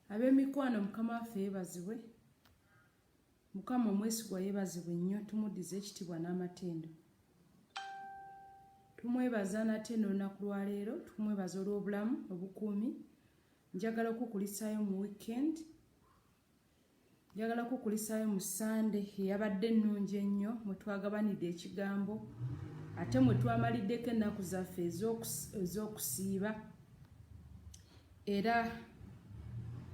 Ab'emikwano Mukama waffe yeebazibwe. Mukama omwesigwa yeebazibwe nnyo, tumuddize ekitiibwa n'amatendo. Tumwebaza nate n'olunaku lwa leero, tumwebaza olw'obulamu obukuumi. Njagala okukulisaayo mu weekend, njagala okukulisaayo mu Sande eyabadde ennungi ennyo mwe twagabanidde ekigambo ate mwe twamaliddeko ennaku zaffe ez'okusiiba. Era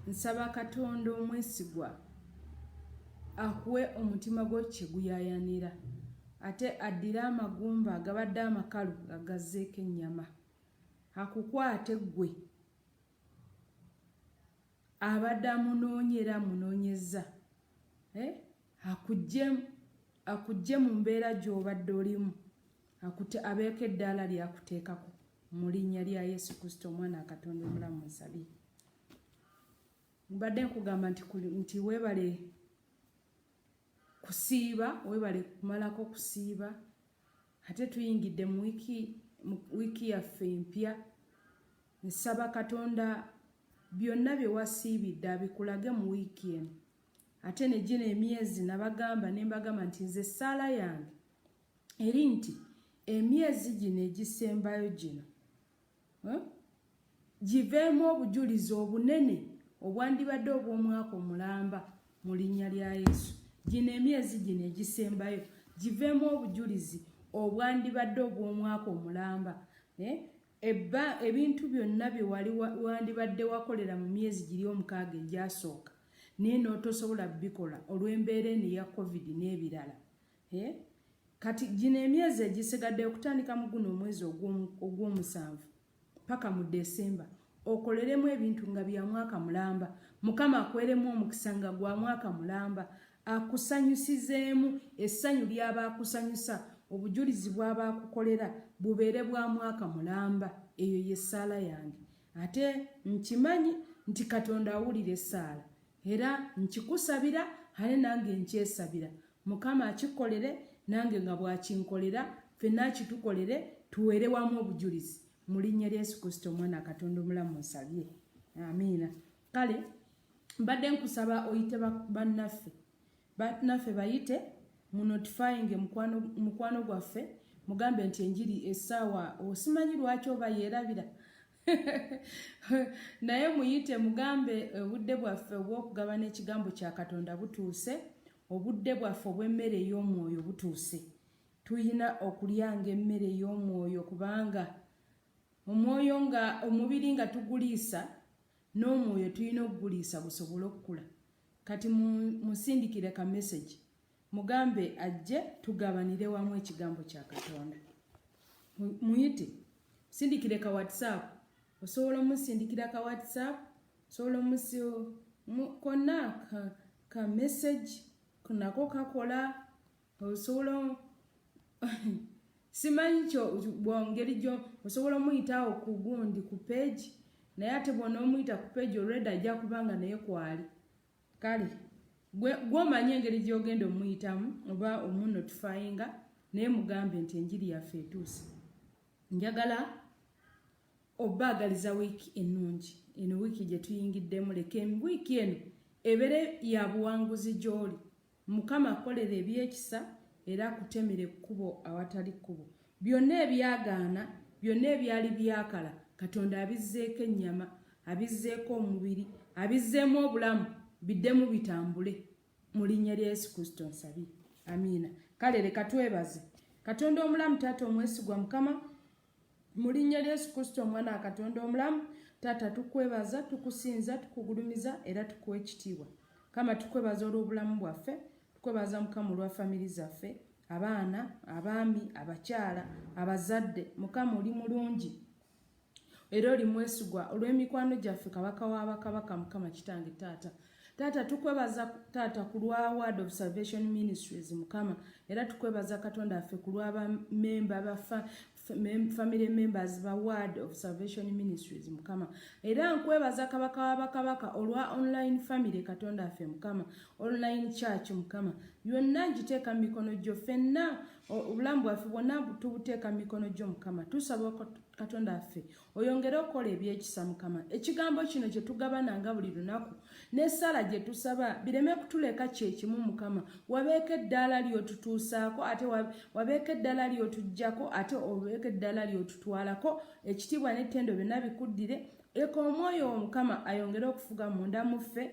nsaba Katonda omwesigwa akuwe omutima gwo kye guyayanira, ate addire amagumba agabadde amakalu agazzeeko ennyama, akukwate ggwe abadde amunoonya era amunoonyeza, akuggye mu mbeera gy'obadde olimu, abeeko eddaala lyakuteekako mu linnya lya Yesu Kristo omwana wa Katonda omulamu nsabye. Mbadde nkugamba nti weebale kusiiba, weebale kumalako kusiiba. Ate tuyingidde mu wiiki yaffe empya. Nsaba Katonda byonna bye wasiibidde abikulage mu wiiki eno. Ate ne gino emyezi nabagamba ne mbagamba nti nze essaala yange eri nti emyezi gino egisembayo gino giveemu obujulizi obunene obwandibadde obw'omwaka omulamba mu linnya lya Yesu. Gino emyezi gino egisembayo giveemu obujulizi obwandibadde obw'omwaka omulamba. Ebintu byonna bye wandibadde wakolera mu myezi giri 6 egyasooka naye n'otosobola bikola olw'embeera eno eya COVID n'ebirala. Kati gino emyezi egisigadde okutandika mu guno omwezi ogw'omusanvu paka mu Desemba okoleremu ebintu nga bya mwaka mulamba. Mukama akweremu omukisa nga gwa mwaka mulamba, akusanyusizeemu essanyu ly'abaakusanyusa, obujulizi bw'abaakukolera bubeere bwa mwaka mulamba. Eyo y'essaala yange. Ate nkimanyi nti Katonda awulira essaala era nkikusabira, ate nange nkyesabira. Mukama akikolere nange nga bw'akinkolera, ffenna akitukolere, tuweere wamu obujulizi mu linnya lya Yesu Kristo omwana wa Katonda omulamu nsabye. Amiina. Kale mbadde nkusaba oyite bannaffe bayite mu notifying mukwano gwaffe, mugambe nti enjiri essaawa osimanyi lwaki oba yeerabira naye muyite mugambe obudde bwaffe obw'okugabana ekigambo kya Katonda butuuse, obudde bwaffe obw'emmere ey'omwoyo butuuse. Tuyina okulyanga emmere ey'omwoyo kubanga omwoyo nga omubiri nga tuguliisa n'omwoyo tuyina okuguliisa gusobole okukula. Kati musindikire ka message mugambe ajje tugabanire wamu ekigambo kya Katonda. Muyite sindikire ka WhatsApp, osobola omusindikira ka WhatsApp, osobola konna ka message nako kakola, osobola simanyi kyo bwongeri gyo osobola omuyitawo ku gundi ku page, naye ate bw'onoomuyita ku page already ajja kubanga naye kwali. Kale gw'omanyi engeri gy'ogenda omuyitamu oba omunotifyinga, naye mugambe nti enjiri yaffe etuuse. Njagala obbaagaliza wiiki ennungi. Eno wiiki gye tuyingiddemu, leka wiiki eno ebere ya buwanguzi gy'oli. Mukama akolera ebyekisa era akutemera ekkubo awatali kkubo. Byonna ebyagaana, byonna ebyali byakala, Katonda abizzeeko ennyama, abizzeeko omubiri, abizzeemu obulamu, biddemu bitambule mu linnya lya Yesu Kristo nsabye. Amiina. Kale leka twebaze Katonda omulamu, Taata omwesigwa Mukama, mu linnya lya Yesu Kristo omwana wa Katonda omulamu. Taata tukwebaza, tukusinza, tukugulumiza era tukuwa ekitiibwa. Kama tukwebaza olw'obulamu bwaffe, tukwebaza Mukama olwa family zaffe, abaana, abaami, abakyala, abazadde. Mukama oli mulungi era oli mwesigwa olw'emikwano gyaffe, kabaka w'abakabaka, Mukama kitange Taata. Taata tukwebaza Taata ku lwa Word of Salvation Ministries Mukama, era tukwebaza Katonda affe ku lw'abamemba family members ba Word of Salvation Ministries Mukama, era nkwebaza kabaka w'abakabaka olwa online family Katonda affe Mukama, online church Mukama, byonna ngiteeka mu mikono gyo, ffenna obulamu bwaffe bwonna tubuteeka mu mikono gyo Mukama. Tusaba katonda affe oyongere okola ebyekisa mukama ekigambo kino kye tugabananga buli lunaku n'essala gye tusaba bireme kutuleka kyekimu mukama wabeeko eddaala ly'otutuusaako ate wabeeko eddaala ly'otuggyako ate obeeko eddaala ly'otutwalako ekitiibwa n'ettendo byonna bikuddire eka omwoyo omukama ayongere okufuga munda muffe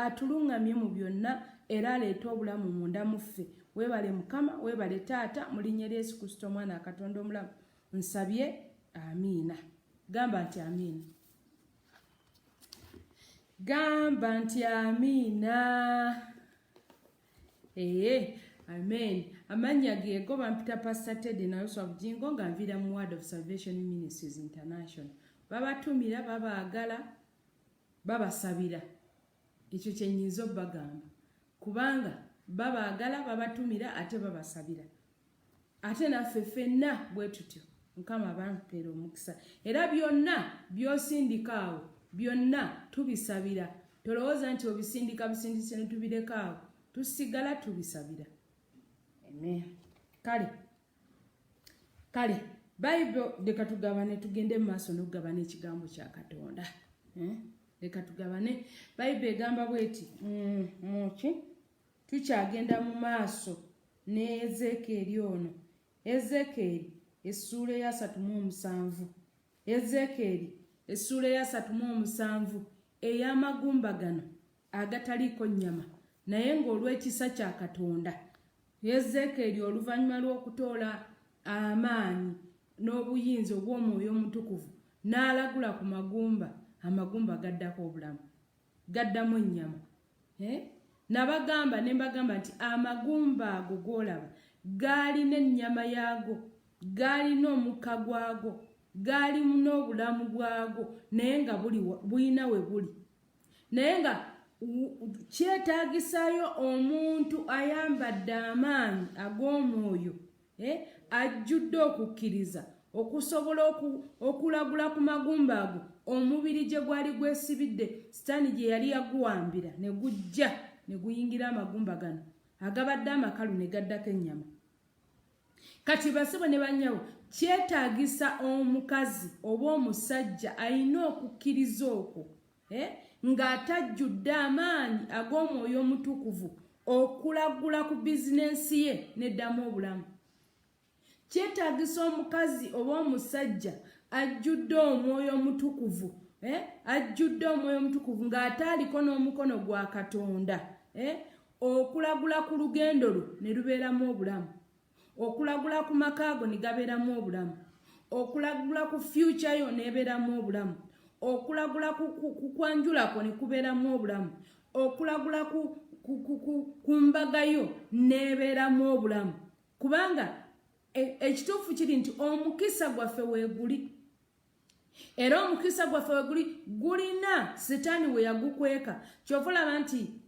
atuluŋŋamye mu byonna era aleete obulamu munda muffe weebale mukama weebale taata mu linnya lya Yesu Kristo omwana katonda omulamu nsabye amiina gamba nti amiina gamba nti amiina amen amannya geego bampita Pastor Teddy Nayoswa Bujingo nga nviira mu Word of Salvation Ministries International babatumira babaagala babasabira ekyo kyenyiza obbagamba kubanga babaagala babatumira ate babasabira ate naffe ffenna bwe tutyo mukama bampeera omukisa era byonna by'osindikaawo byonna tubisabira tolowooza nti obisindika bisindise ne tubirekaawo tusigala tubisabira amen kale bayibuli leka tugabane tugende mu maaso n'okugabana ekigambo kya katonda leka tugabane bayibuli egamba bweti muki tukyagenda mu maaso ne Ezekieri ono Ezekieri essuula eya 37 Ezekieri essuula eya 37 ey'amagumba gano agataliiko nnyama naye ng'olw'ekisa kya katonda Ezekieri oluvannyuma lw'okutoola amaanyi n'obuyinza obw'omwoyo omutukuvu n'alagula ku amagumba gaddako obulamu gaddamu ennyama nabagamba ne mbagamba nti amagumba ago g'olaba gaalina ennyama yaago gaalina omukka gwago gaalimu n'obulamu bwago naye nga bulina we buli naye nga kyetaagisayo omuntu ayambadde amaanyi ag'omwoyo ajjudde okukkiriza okusobola okulagula ku magumba ago omubiri gye gwali gwesibidde sitaani gye yali yaguwambira ne gujja ne guyingira amagumba gano agabadde amakalu ne gaddako ennyama kati basibo ne bannyawo kyetaagisa omukazi oba omusajja alina okukkiriza okwo ng'atajjudde amaanyi ag'omwoyo omutukuvu okulagula ku bizinensi ye n'eddamu obulamu kyetaagisa omukazi oba omusajja ajjudde omwoyo omutukuvu ajjudde omwoyo omutukuvu ng'ataaliko n'omukono gwa katonda okulagula ku lugendo lwe ne lubeeramu obulamu okulagula ku makaago ne gabeeramu obulamu okulagula ku future yo nebeeramu obulamu okulagula ku kwanjulako ne kubeeramu obulamu okulagula ku mbaga yo nebeeramu obulamu kubanga ekituufu kiri nti omukisa gwaffe weeguli era omukisa gwaffe weeguli gulina setaani we yagukweka kyova olaba nti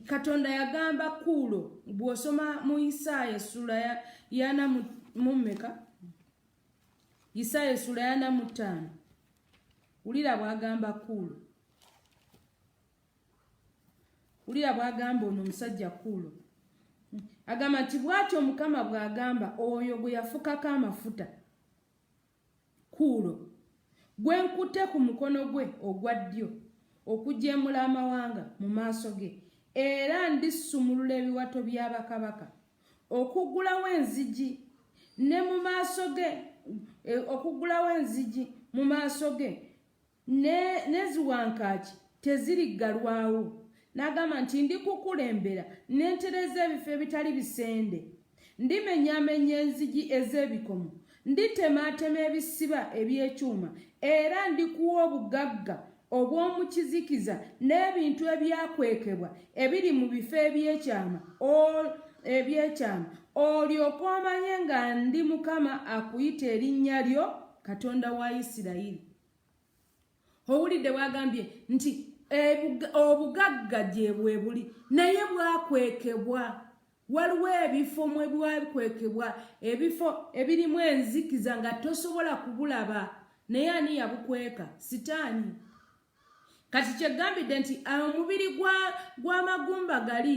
katonda yagamba Kuulo bw'osoma mu Isaaya essula ya 45 Isaaya essula ya 45 wulira bw'agamba Kuulo wulira bw'agamba ono omusajja Kuulo agamba nti bw'atyo Mukama bw'agamba oyo gwe yafukako amafuta Kuulo gwe nkutte ku mukono gwe ogwa ddyo okujeemula amawanga mu maaso ge era ndisumulula ebiwato by'abakabaka okuggulawo enzigi ne mu maaso ge okuggulawo enzigi mu maaso ge n'eziwankaaki teziriggalwawo n'agamba nti ndikukulembera n'entereza ebifo ebitali bisende ndimenyaamenya enzigi ez'ebikomo nditemaatema ebisiba eby'ekyuma era ndikuwa obugagga obw'omukizikiza n'ebintu ebyakwekebwa ebiri mu bifo ebyekyama olyoke omanye nga ndi Mukama akuyita erinnya lyo Katonda wa Isirayiri. Owulidde bwagambye nti obugagga gye bwe buli naye bwakwekebwa waliwo ebifo mwe bwakwekebwa ebifo ebirimu enzikiza nga tosobola kubulaba naye ani yabukweka? Sitaani. Kati kyegambidde nti omubiri gw'amagumba gali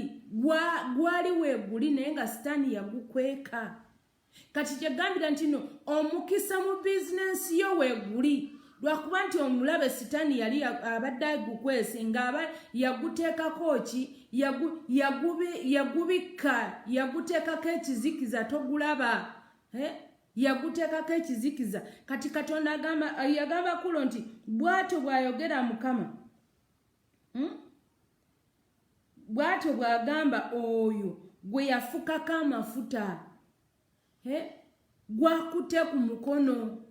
gwali weeguli naye nga sitaani yagukweka kati kyegambira nti no omukisa mu bizinensi yo weeguli lwakuba nti omulabe sitaani yali abadde agukwese ng'aba yaguteekako ki yagubikka yaguteekako ekizikiza togulaba yaguteekako ekizikiza kati Katonda yagamba Kulo nti bw'atyo bw'ayogera Mukama bw'atyo bw'agamba oyo gwe yafukako amafuta gwakute ku mukono.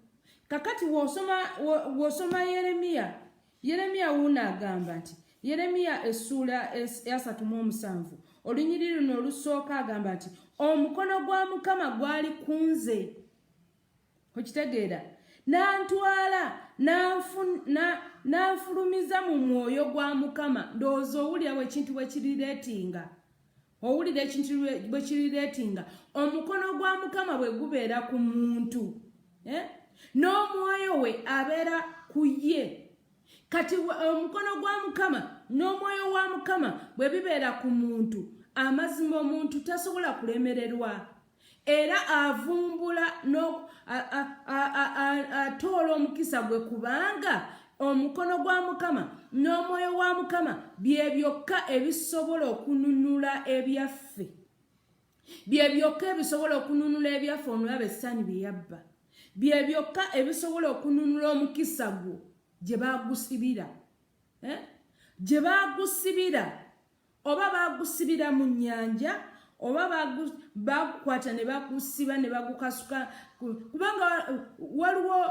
Kakati wosoma Yeremiya wuno agamba nti Yeremiya essula 37 olunyiriri luno olusooka agamba nti omukono gwa Mukama gwali kunze okitegeera n'antwala n'anfulumiza mu mwoyo gwa Mukama. Ndowooza owulira ekintu bwe kirireetinga owulira ekintu bwe kirireetinga omukono gwa Mukama bwe gubeera ku muntu n'omwoyo we abeera ku ye. Kati omukono gwa Mukama n'omwoyo wa Mukama bwe bibeera ku muntu amazima omuntu tasobola kulemererwa era avumbula atoola omukisa gwe kubanga omukono gwa Mukama n'omwoyo wa Mukama bye byokka ebisobola okununula ebyaffe bye byokka ebisobola okununula ebyaffe omulabe Sitaani bye yabba bye byokka ebisobola okununula omukisa gwo gye baagusibira gye baagusibira oba baagusibira mu nnyanja oba bagukwata ne bagusiba ne bagukasuka kubanga waliwo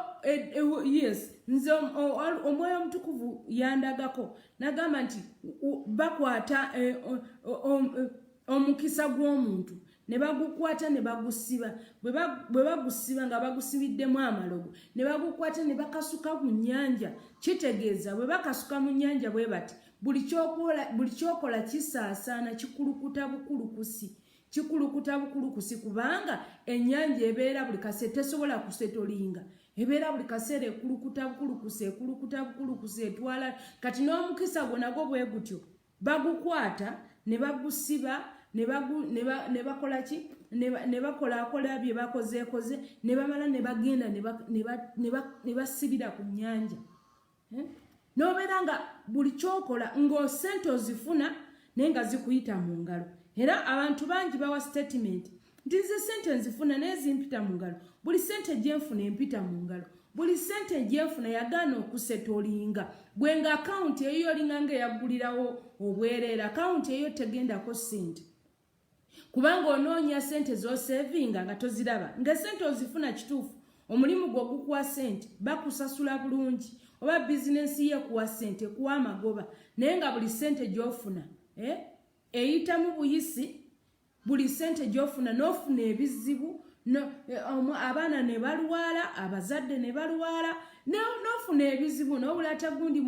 yes nze omwoyo omutukuvu yandagako nagamba nti bakwata omukisa gw'omuntu ne bagukwata ne bagusiba bwe bagusiba nga bagusibiddemu amalogo ne bagukwata ne bakasuka mu nnyanja kitegeeza bwe bakasuka mu nnyanja bwe bati buli kyokola kisaasaana kikulukuta bukulukusi kubanga ennyanja ebeera buli kaseera tesobola kusetolinga ebeera buli kaseera ekulukuta bukulukusi etwala kati n'omukisa gwo nagwo bwe gutyo bagukwata ne bagusiba ne bakola ki ne bakola bye bakoze ne bamala ne bagenda ne basibira ku nnyanja n'obeera nga buli kyokola ng'osente ozifuna naye nga zikuyita mu ngalo. Era abantu bangi bawa statement nti nze sente nzifuna naye zimpita mu ngalo. Buli sente gyenfuna empita mu ngalo. Buli sente gyenfuna yagaana okusetolinga. Gwe nga akawunti eyo olinga nga eyagulirawo obwereera akawunti eyo tegendako sente. Kubanga onoonya sente z'osevinga nga toziraba. Nga sente ozifuna kituufu omulimu gwo gukuwa sente bakusasula bulungi oba bizinensi ye kuwa sente kuwa amagoba naye nga buli sente gy'ofuna eyitamu buyisi buli sente gy'ofuna n'ofuna ebizibu abaana ne balwala abazadde ne balwala n'ofuna ebizibu n'obulata gundi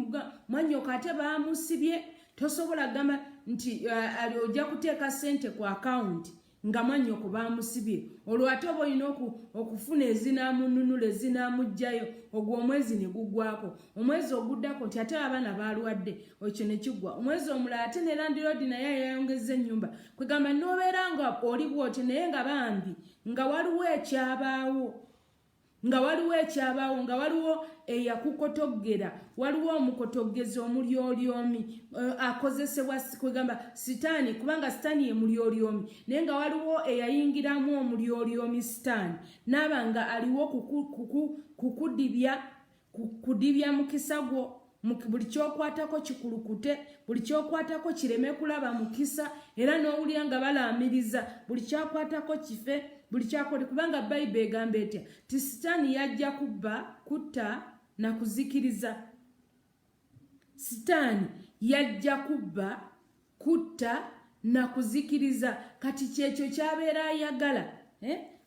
mwanyoka ate baamusibye tosobola gamba nti ojja kuteeka sente ku akawunti nga mwannyoko baamusibye olwo ate oba olina okufuna ezinaamununula ezinaamuggyayo ogwo omwezi ne gugwako omwezi oguddako nti ate abaana baalwadde ekyo ne kiggwa omwezi omulala ate ne landiroodi naye yayongeza ennyumba kwegamba n'obeera nga oli bw'oti naye nga bambi nga waliwo ekyabaawo nga waliwo eyakukotoggera waliwo omukotoggezi omulyolyomi akozesebwa kwegamba Sitaani kubanga Sitaani ye mulyolyomi naye nga waliwo eyayingiramu omulyolyomi Sitaani n'aba nga aliwo kudibya mukisa gwo buli kyokwatako kikulukute buli kyokwatako kireme kulaba mukisa era n'owulira nga balaamiriza buli kyakwatako kife buli kyakole kubanga Bayibuli egamba etya ti Sitaani yajja kubba kutta na kuzikiriza. Sitaani yajja kubba kutta na kuzikiriza kati kyekyo kyabeera ayagala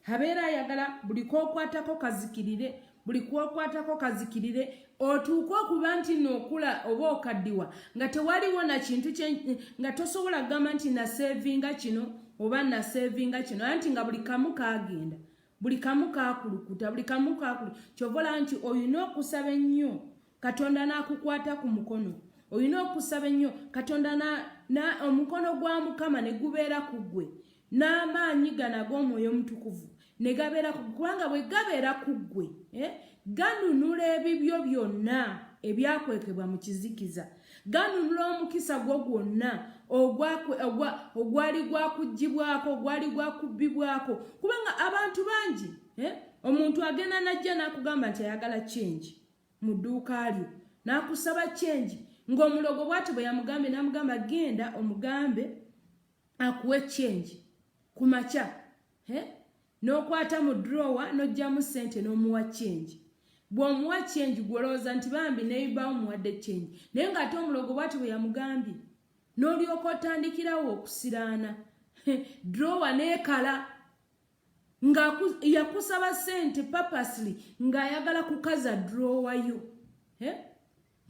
abeera ayagala buli kwokwatako kazikirire buli kwokwatako kazikirire otuuka okuba nti n'okula oba okaddiwa nga tewaliwo na kintu nga tosobola kugamba nti naseevinga kino oba naseevinga kino anti nga buli kamu kaagenda buli kamu kaakulukuta buli kamu kaakulukuta kyovola nti olina okusaba ennyo Katonda n'akukwata ku mukono olina okusaba ennyo Katonda omukono gwa Mukama ne gubeera ku ggwe n'amaanyi gana g'omwoyo omutukuvu ne gabeera kubanga bwe gabeera ku ggwe ganunula ebibyo byonna ebyakwekebwa mu kizikiza ganunula omukisa gwo gwonna ogwali gwakugibwako ogwali gwakubbibwako kubanga abantu bangi omuntu agenda najja n'akugamba nti ayagala change mu dduuka lyo n'akusaba change ng'omulogo bw'ati bwe yamugambye n'amugamba genda omugambe akuwe change ku makya n'okwata mu drawer n'ojjamu ssente n'omuwa change bw'omuwa change gwolowooza nti bambi neyibawo muwadde change naye ng'ate omulogo bw'ati bwe yamugambye n'olyoka otandikirawo okusiraana drawer n'ekala nga yakusaba ssente purposely ng'ayagala kukaza drawer yo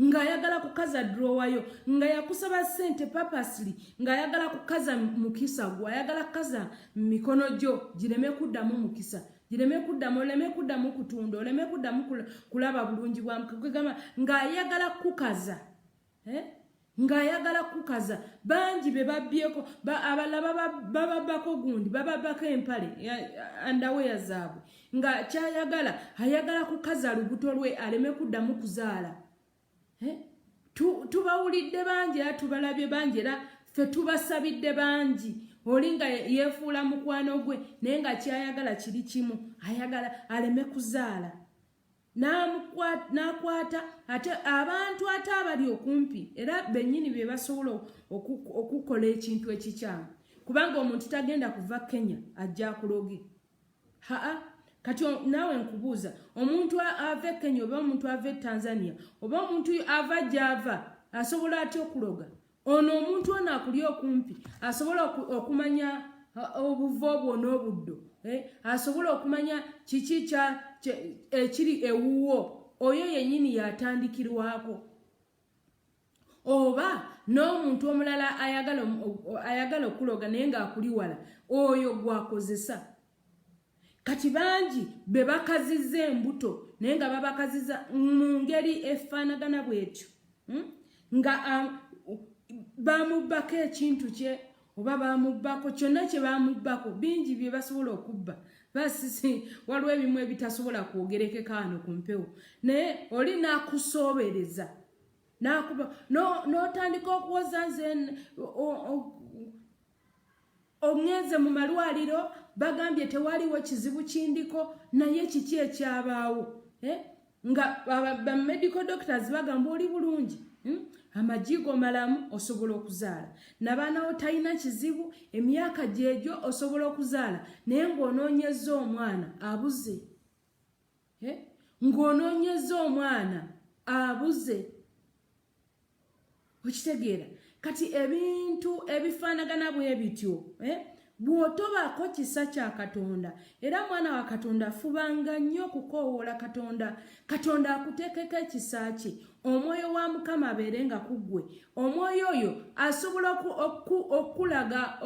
ng'ayagala kukaza drawer yo nga yakusaba ssente purposely ng'ayagala kukaza mukisa gwo ayagala kukaza mikono gyo gireme kuddamu mukisa gireme kuddamu oleme kuddamu kutunda oleme kuddamu kulaba bulungi bwa mukama ng'ayagala kukaza ng'ayagala kukaza bangi be babbyeko abalala bababbako gundi bababbako empale andaweya zaabwe nga kyayagala ayagala kukaza lubuto lwe aleme kuddamu kuzaala tubawulidde bangi era tubalabye bangi era ffe tubasabidde bangi oli nga yeefuula mukwano gwe naye nga kyayagala kiri kimu ayagala aleme kuzaala n'akwata ate abantu ate abali okumpi era bennyini be basobola okukola ekintu ekikyamu kubanga omuntu tagenda kuva Kenya ajja akuloge kati naawe nkubuuza omuntu ava Kenya oba omuntu ava Tanzania oba omuntu ava Java asobola atya okuloga ono omuntu ono akuli okumpi asobola okumanya obuvo obwo n'obuddo asobola okumanya kiki ekiri ewuwo oyo yennyini yatandikirwako oba n'omuntu omulala ayagala okuloga naye ng'akuli wala oyo gwakozesa kati bangi be bakazizza embuto naye nga babakaziza mu ngeri efaanagana bw'etyo nga bamubbako ekintu kye oba bamubbako kyonna kye bamubbako bingi bye basobola okubba basisi waliwo ebimu ebitasobola kwogerekeka wano ku mpewo naye oli n'akusoobereza n'otandika okuwoza nze omweze mu malwaliro bagambye tewaliwo kizibu kindiko naye kiki ekyabaawo nga medical doctors bagamba oli bulungi amajigo malamu osobola okuzaala nabaanawo talina kizibu emyaka gyegyo osobola okuzaala naye ng'onoonyeza omwana abuze ng'onoonyeza omwana abuze okitegeera kati ebintu ebifaanagana bwe bityo bw'otobaako kisa kya Katonda era mwana wa Katonda fubanga nnyo okukoowoola Katonda akuteekeko ekisa kye omwoyo wa Mukama abeerenga ku ggwe omwoyo oyo asobola okulaga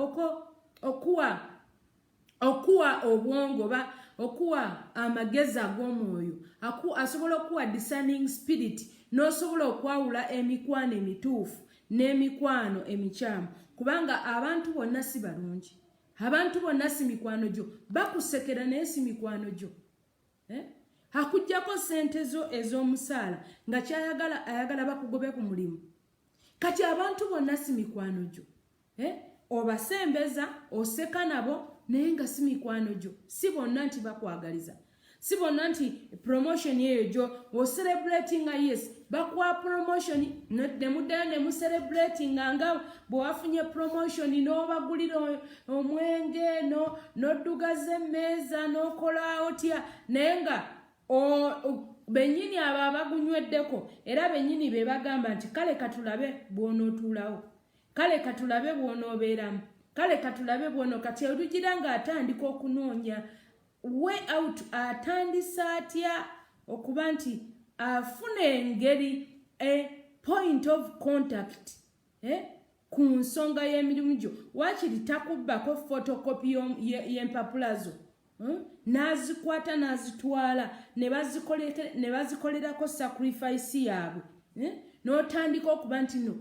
okuwa obwongo okuwa amagezi ag'omwoyo asobola okuwa discerning spirit n'osobola okwawula emikwano emituufu n'emikwano emikyamu kubanga abantu bonna si balungi abantu bonna si mikwano gyo bakusekera naye si mikwano gyo akuggyako ssente zo ez'omusaala nga kyayagala ayagala bakugobe ku mulimu kati abantu bonna si mikwano gyo obasembeza oseka nabo naye nga si mikwano gyo si bonna nti bakwagaliza si bonna nti promotion eyo gyo ocelebratinga yes bakwa promotion nemuddayo nemucelebratinga nga bwewafunye promotion n'obagulira omwenge n'oddugaza emmeeza n'okola otya naye nga bennyini abo abagunyweddeko era bennyini be bagamba nti kale katulabe bw'onootuulawo kale katulabe bw'onoobeeramu kale katulabe bw'onoo kati olugira ng'atandika okunoonya way out atandisa atya okuba nti afuna engeri point of contact ku nsonga y'emirimu gyo waakiri takubbako photocopy y'empapula zo n'azikwata n'azitwala ne bazikolerako sacrifice yaabwe n'otandika okuba nti no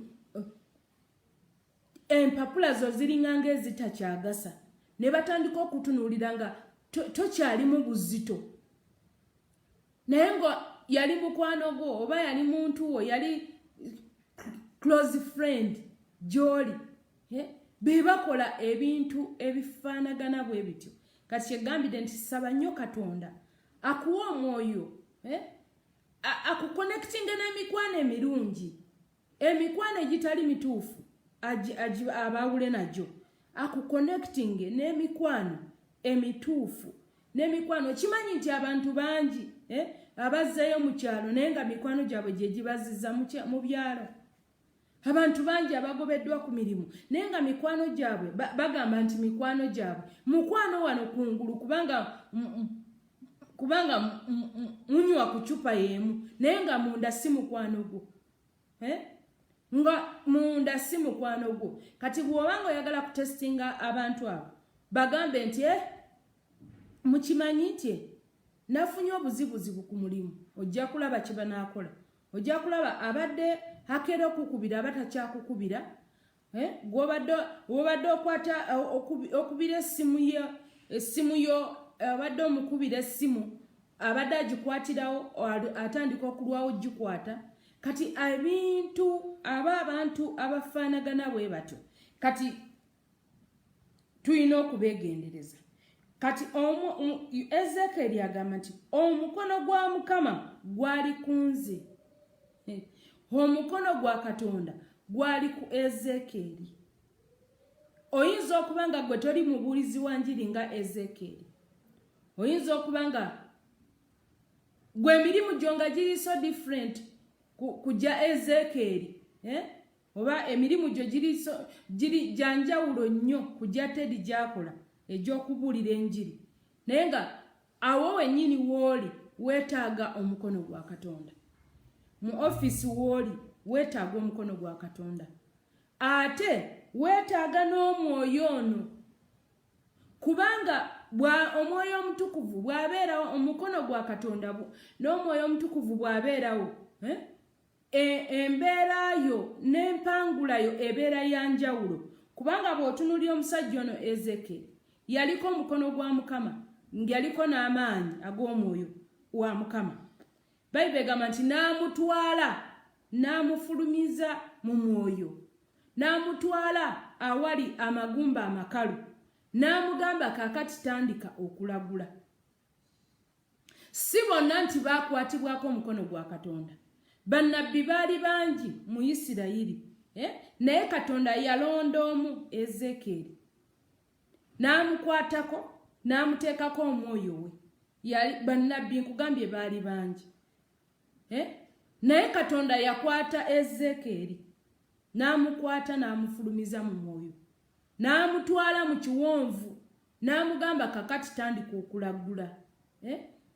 empapula zo ziringa ng'ezitakyagasa ne batandika okutunuulira nga tokyali mu buzito naye ngo yali mukwano gwo oba yali muntu wo yali close friend gy'oli bebakola ebintu ebifaanagana bwe bityo kati kyegambidde nti saba nnyo Katonda akuwa omwoyo akuconnectinga n'emikwano emirungi emikwano egitali mituufu abawule nagyo akuconnectinge n'emikwano emituufu n'emikwano kimanyi nti abantu bangi abazzeeyo mu kyalo naye nga mikwano gyabwe gye gibazizza mu byalo abantu bangi abagobeddwa ku mirimu naye nga mikwano gyabwe bagamba nti mikwano gyabwe mukwano wano kungulu kubanga munywa ku cupa y'emu naye nga munda si mukwano gwo nga munda si mukwano gwo kati bw'obanga oyagala kutestinga abantu abo bagambe nti mukimanyi nti nafunye obuzibuzibu ku mulimu ojja kulaba kye banaakola ojja kulaba abadde hakera okukubira abatakyakukubira gw'obadde okwata okubira essimu yo abadde omukubira essimu abadde agikwatirawo atandika okulwawo gikwata kati abantu abafaanagana bwe batyo kati tulina okubeegendereza kati Ezekiel agamba nti omukono gwa Mukama gwali ku nze omukono gwa Katonda gwali ku Ezekiel oyinza okuba nga gwe toli mubuulizi wa njiri nga Ezekiel oyinza okuba nga gwe emirimu gyo nga giri so different kujja Ezekiel oba emirimu gyo giri janjawulo nnyo kujja Teddy gyakola egy'okubuulira enjiri naye nga awo wennyini w'oli weetaaga omukono gwa Katonda mu ofisi w'oli weetaaga omukono gwa Katonda ate weetaaga n'omwoyo ono kubanga omwoyo omutukuvu bw'abeerawo omukono gwa Katonda n'omwoyo omutukuvu bw'abeerawo embeerayo n'empangulayo ebeera ya njawulo kubanga bw'otunuulira omusajja ono Ezekiel yaliko omukono gwa Mukama ng'yaliko n'amaanyi ag'omwoyo wa Mukama Bayibuli egamba nti n'amutwala n'amufulumiza mu mwoyo n'amutwala awali amagumba amakalu n'amugamba kaakati tandika okulagula si bonna nti baakwatibwako omukono gwa Katonda bannabbi baali bangi mu Isirayiri naye Katonda yalonda omu Ezekiel n'amukwatako n'amuteekako omwoyo we bannabbi nkugambye baali bangi naye Katonda yakwata Ezekiel n'amukwata n'amufulumiza mu mwoyo n'amutwala mu kiwonvu n'amugamba kakati tandika okulagula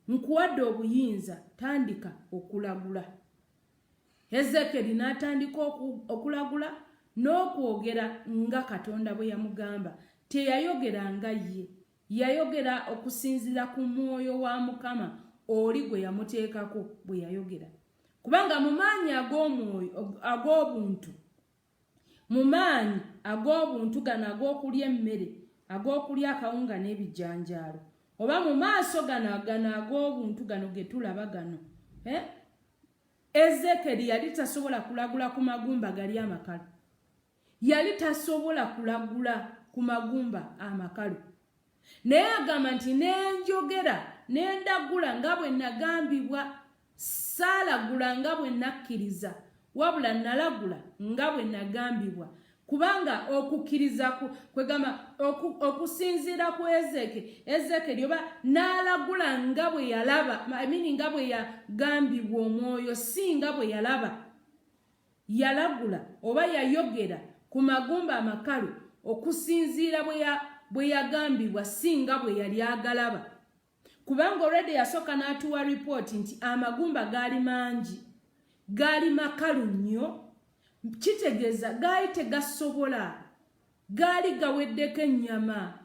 nkuwadde obuyinza tandika okulagula Ezekiel n'atandika okulagula n'okwogera nga Katonda bwe yamugamba teyayogera nga ye yayogera okusinziira ku mwoyo wa Mukama oli gwe yamuteekako bwe yayogera kubanga mu maanyi ag'obuntu mu maanyi ag'obuntu gano ag'okulya emmere ag'okulya akawunga n'ebijanjaalo oba mu maaso gano ag'obuntu gano ge tulaba gano Ezekiel yali tasobola kulagula ku magumba gali amakalu yali tasobola kulagula ku magumba amakalu naye agamba nti nenjogera nendagula nga bwe nagambibwa saalagula nga bwe nakkiriza wabula nalagula nga bwe nagambibwa kubanga okukkiriza kwegamba okusinziira ku Ezekiel oba n'alagula nga bwe yalaba nga bwe yagambibwa omwoyo si nga bwe yalaba yalagula oba yayogera ku magumba amakalu okusinziira bwe yagambibwa si nga bwe yali agalaba kubanga already yasooka n'atuwa ripooti nti amagumba gaali mangi gaali makalu nnyo kitegeeza gaali tegasobola gaali gaweddeko ennyama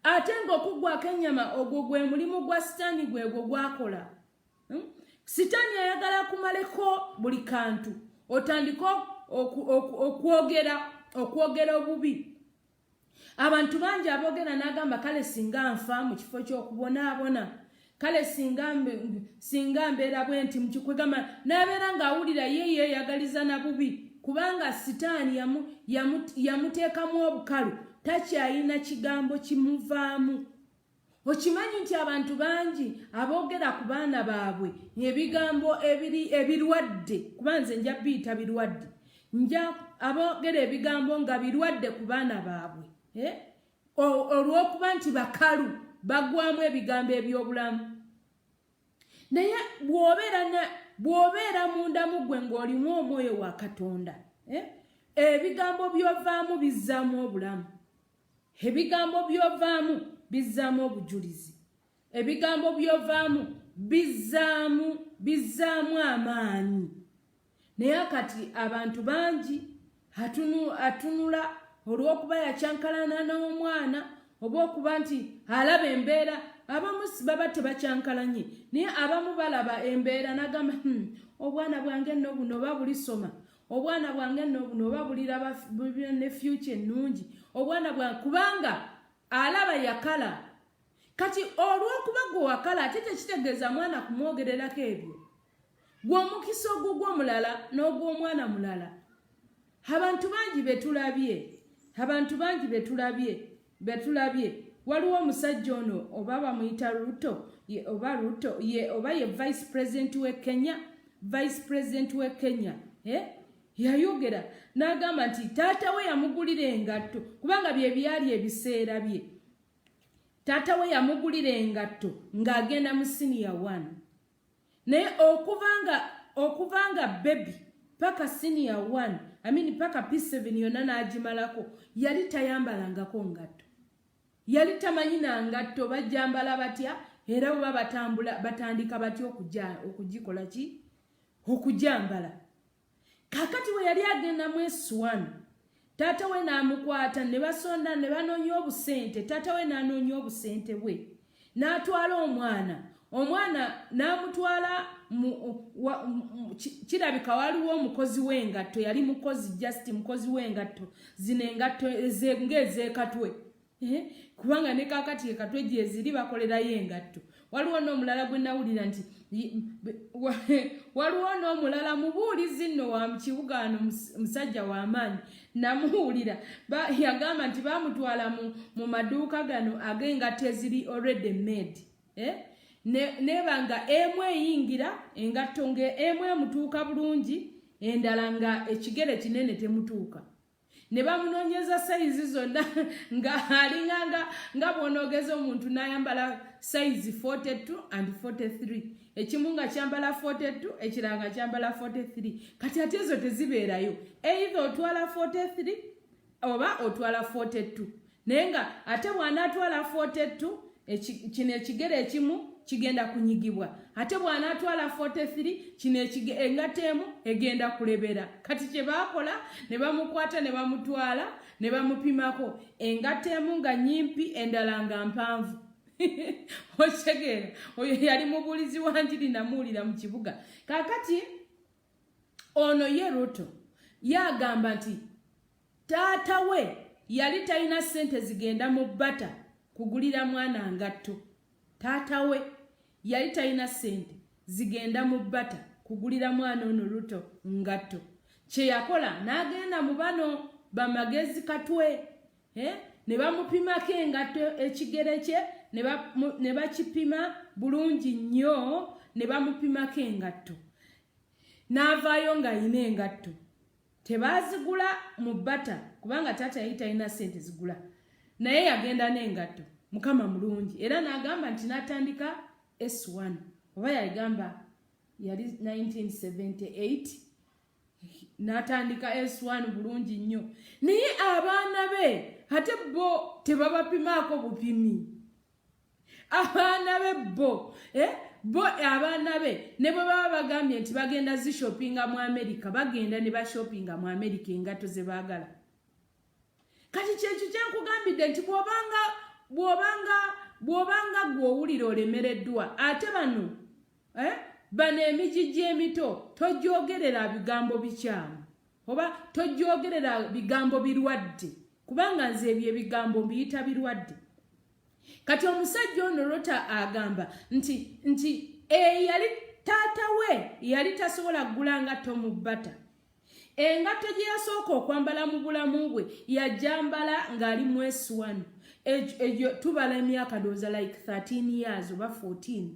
ate ng'okugwako ennyama ogwo gwe mulimu gwa sitaani gwegwo gwakola sitaani ayagala kumaleko buli kantu otandika okwogera obubi abantu bangi aboogera n'agamba kale singa nfa mu kifo ky'okubonaabona kale singa mbeera bwe nti mukikwegamba n'abeera ng'awulira ye yeeyagaliza na bubi kubanga sitaani yamuteekamu obukalu takyayina kigambo kimuvaamu. Okimanyi nti abantu bangi aboogera ku baana baabwe ebigambo ebirwadde kuba nze nja biyita birwadde aboogera ebigambo nga birwadde ku baana baabwe olw'okuba nti bakalu bagwamu ebigambo eby'obulamu. Naye bw'obeera mundamu gwe ng'olimu omwoyo wa Katonda ebigambo by'ovaamu bizzaamu obulamu, ebigambo by'ovaamu bizzaamu obujulizi, ebigambo by'ovaamu bizzaamu amaanyi. Naye kati abantu bangi atunula olw'okuba yakyankalana n'omwana oba okuba nti alaba embeera. Abamu baba tebakyankalanye naye abamu balaba embeera n'agamba obwana bwange nno buno oba bulisoma, obwana bwange nno buno oba buliraba ne future ennungi, obwana bwange kubanga alaba yakala. Kati olw'okuba gwe wakala ate tekitegeeza mwana kumwogererako ebyo. Gw'omukisa ogugwo mulala n'ogw'omwana mulala. Abantu bangi betulabye waliwo omusajja ono oba bamuyita Ruto oba ye vice president w'e Kenya yayogera n'agamba nti taata we yamugulira engatto kubanga bye byali ebiseera bye. Taata we yamugulira engatto ng'agenda mu senior 1 naye okuvanga baby paka senior 1 paka P7 yonna n'agimalako yali tayambalangako ngatto. Yali tamanyi na ngatto bajjambala batya era bwe batandika batya okugikola ki okujambala. Kakati we yali agenda mu S1 taata we n'amukwata ne basonda ne banoonya obusente. Taata we n'anoonya obusente bwe n'atwala omwana n'amutwala kirabika waliwo omukozi w'engatto yali mukozi w'engatto zino engatto ng'ezeekatwe kubanga ne kakati ekatwe gye ziri bakolerayo engatto. Waliwo n'omulala gwe nawulira nti waliwo n'omulala mubuulizi nno wa mukibuga ano musajja w'amaanyi namuwulira yagamba nti bamutwala mu maduuka gano ag'engatto eziri already made neba nga emu eyingira engatto emu emutuuka bulungi endala nga ekigere kinene temutuuka. Ne bamunoonyeza sayizi zonna ng'alinganga nga bw'onoogeza omuntu n'ayambala sayizi 42 and 43. Ekimu nga kyambala 42 ekirala nga kyambala 43. Kati ate ezo tezibeerayo either otwala 43 oba otwala 42 naye nga ate bw'anaatwala 42 kino ekigere ekimu kigenda kunyigibwa ate bw'anaatwala 43 kino engatto emu egenda kulebera. Kati kye baakola ne bamukwata ne bamutwala ne bamupimako engatto emu nga nyimpi endala nga mpanvu. Otegeera oyo yali mubuulizi wa njiri namuwulira mu kibuga. Kaakati ono ye Ruto yagamba nti taata we yali talina ssente zigenda mu bbata kugulira mwana ngatto. Taata we yali talina ssente zigenda mu bbata kugulira mwana ono Ruto ngatto. Kye yakola n'agenda mu bano bamagezi katwe ne bamupimako engatto ekigere kye ne bakipima bulungi nnyo ne bamupimako engatto n'avaayo ng'ayina engatto. Tebaazigula mu bbata kubanga taata yali talina ssente zigula naye yagenda n'engatto. Mukama mulungi era n'agamba nti n'atandika S1 oba yagamba yali 1978 n'atandika S1 bulungi nnyo naye abaana be ate bo tebabapimaako bupimi. Abaana be bo abaana be ne bwe baba bagambye nti bagenda zishopinga mu Amerika bagenda ne bashopinga mu Amerika engatto ze baagala. Kati kyekyo kyenkugambidde nti bw'obanga gw'owulira olemereddwa ate bano emigigi emito tojjogerera bigambo bikyamu oba tojjogerera bigambo birwadde kubanga nze ebyo ebigambo mbiyita birwadde. Kati omusajja ono Lota agamba nti yali taata we yali tasobola kugula ngatto mu bbata. Engatto gye yasooka okwambala mu bulamu bwe yajambala ng'ali mu S1. Egyo tubala emyaka ndowooza like 13 years oba 14.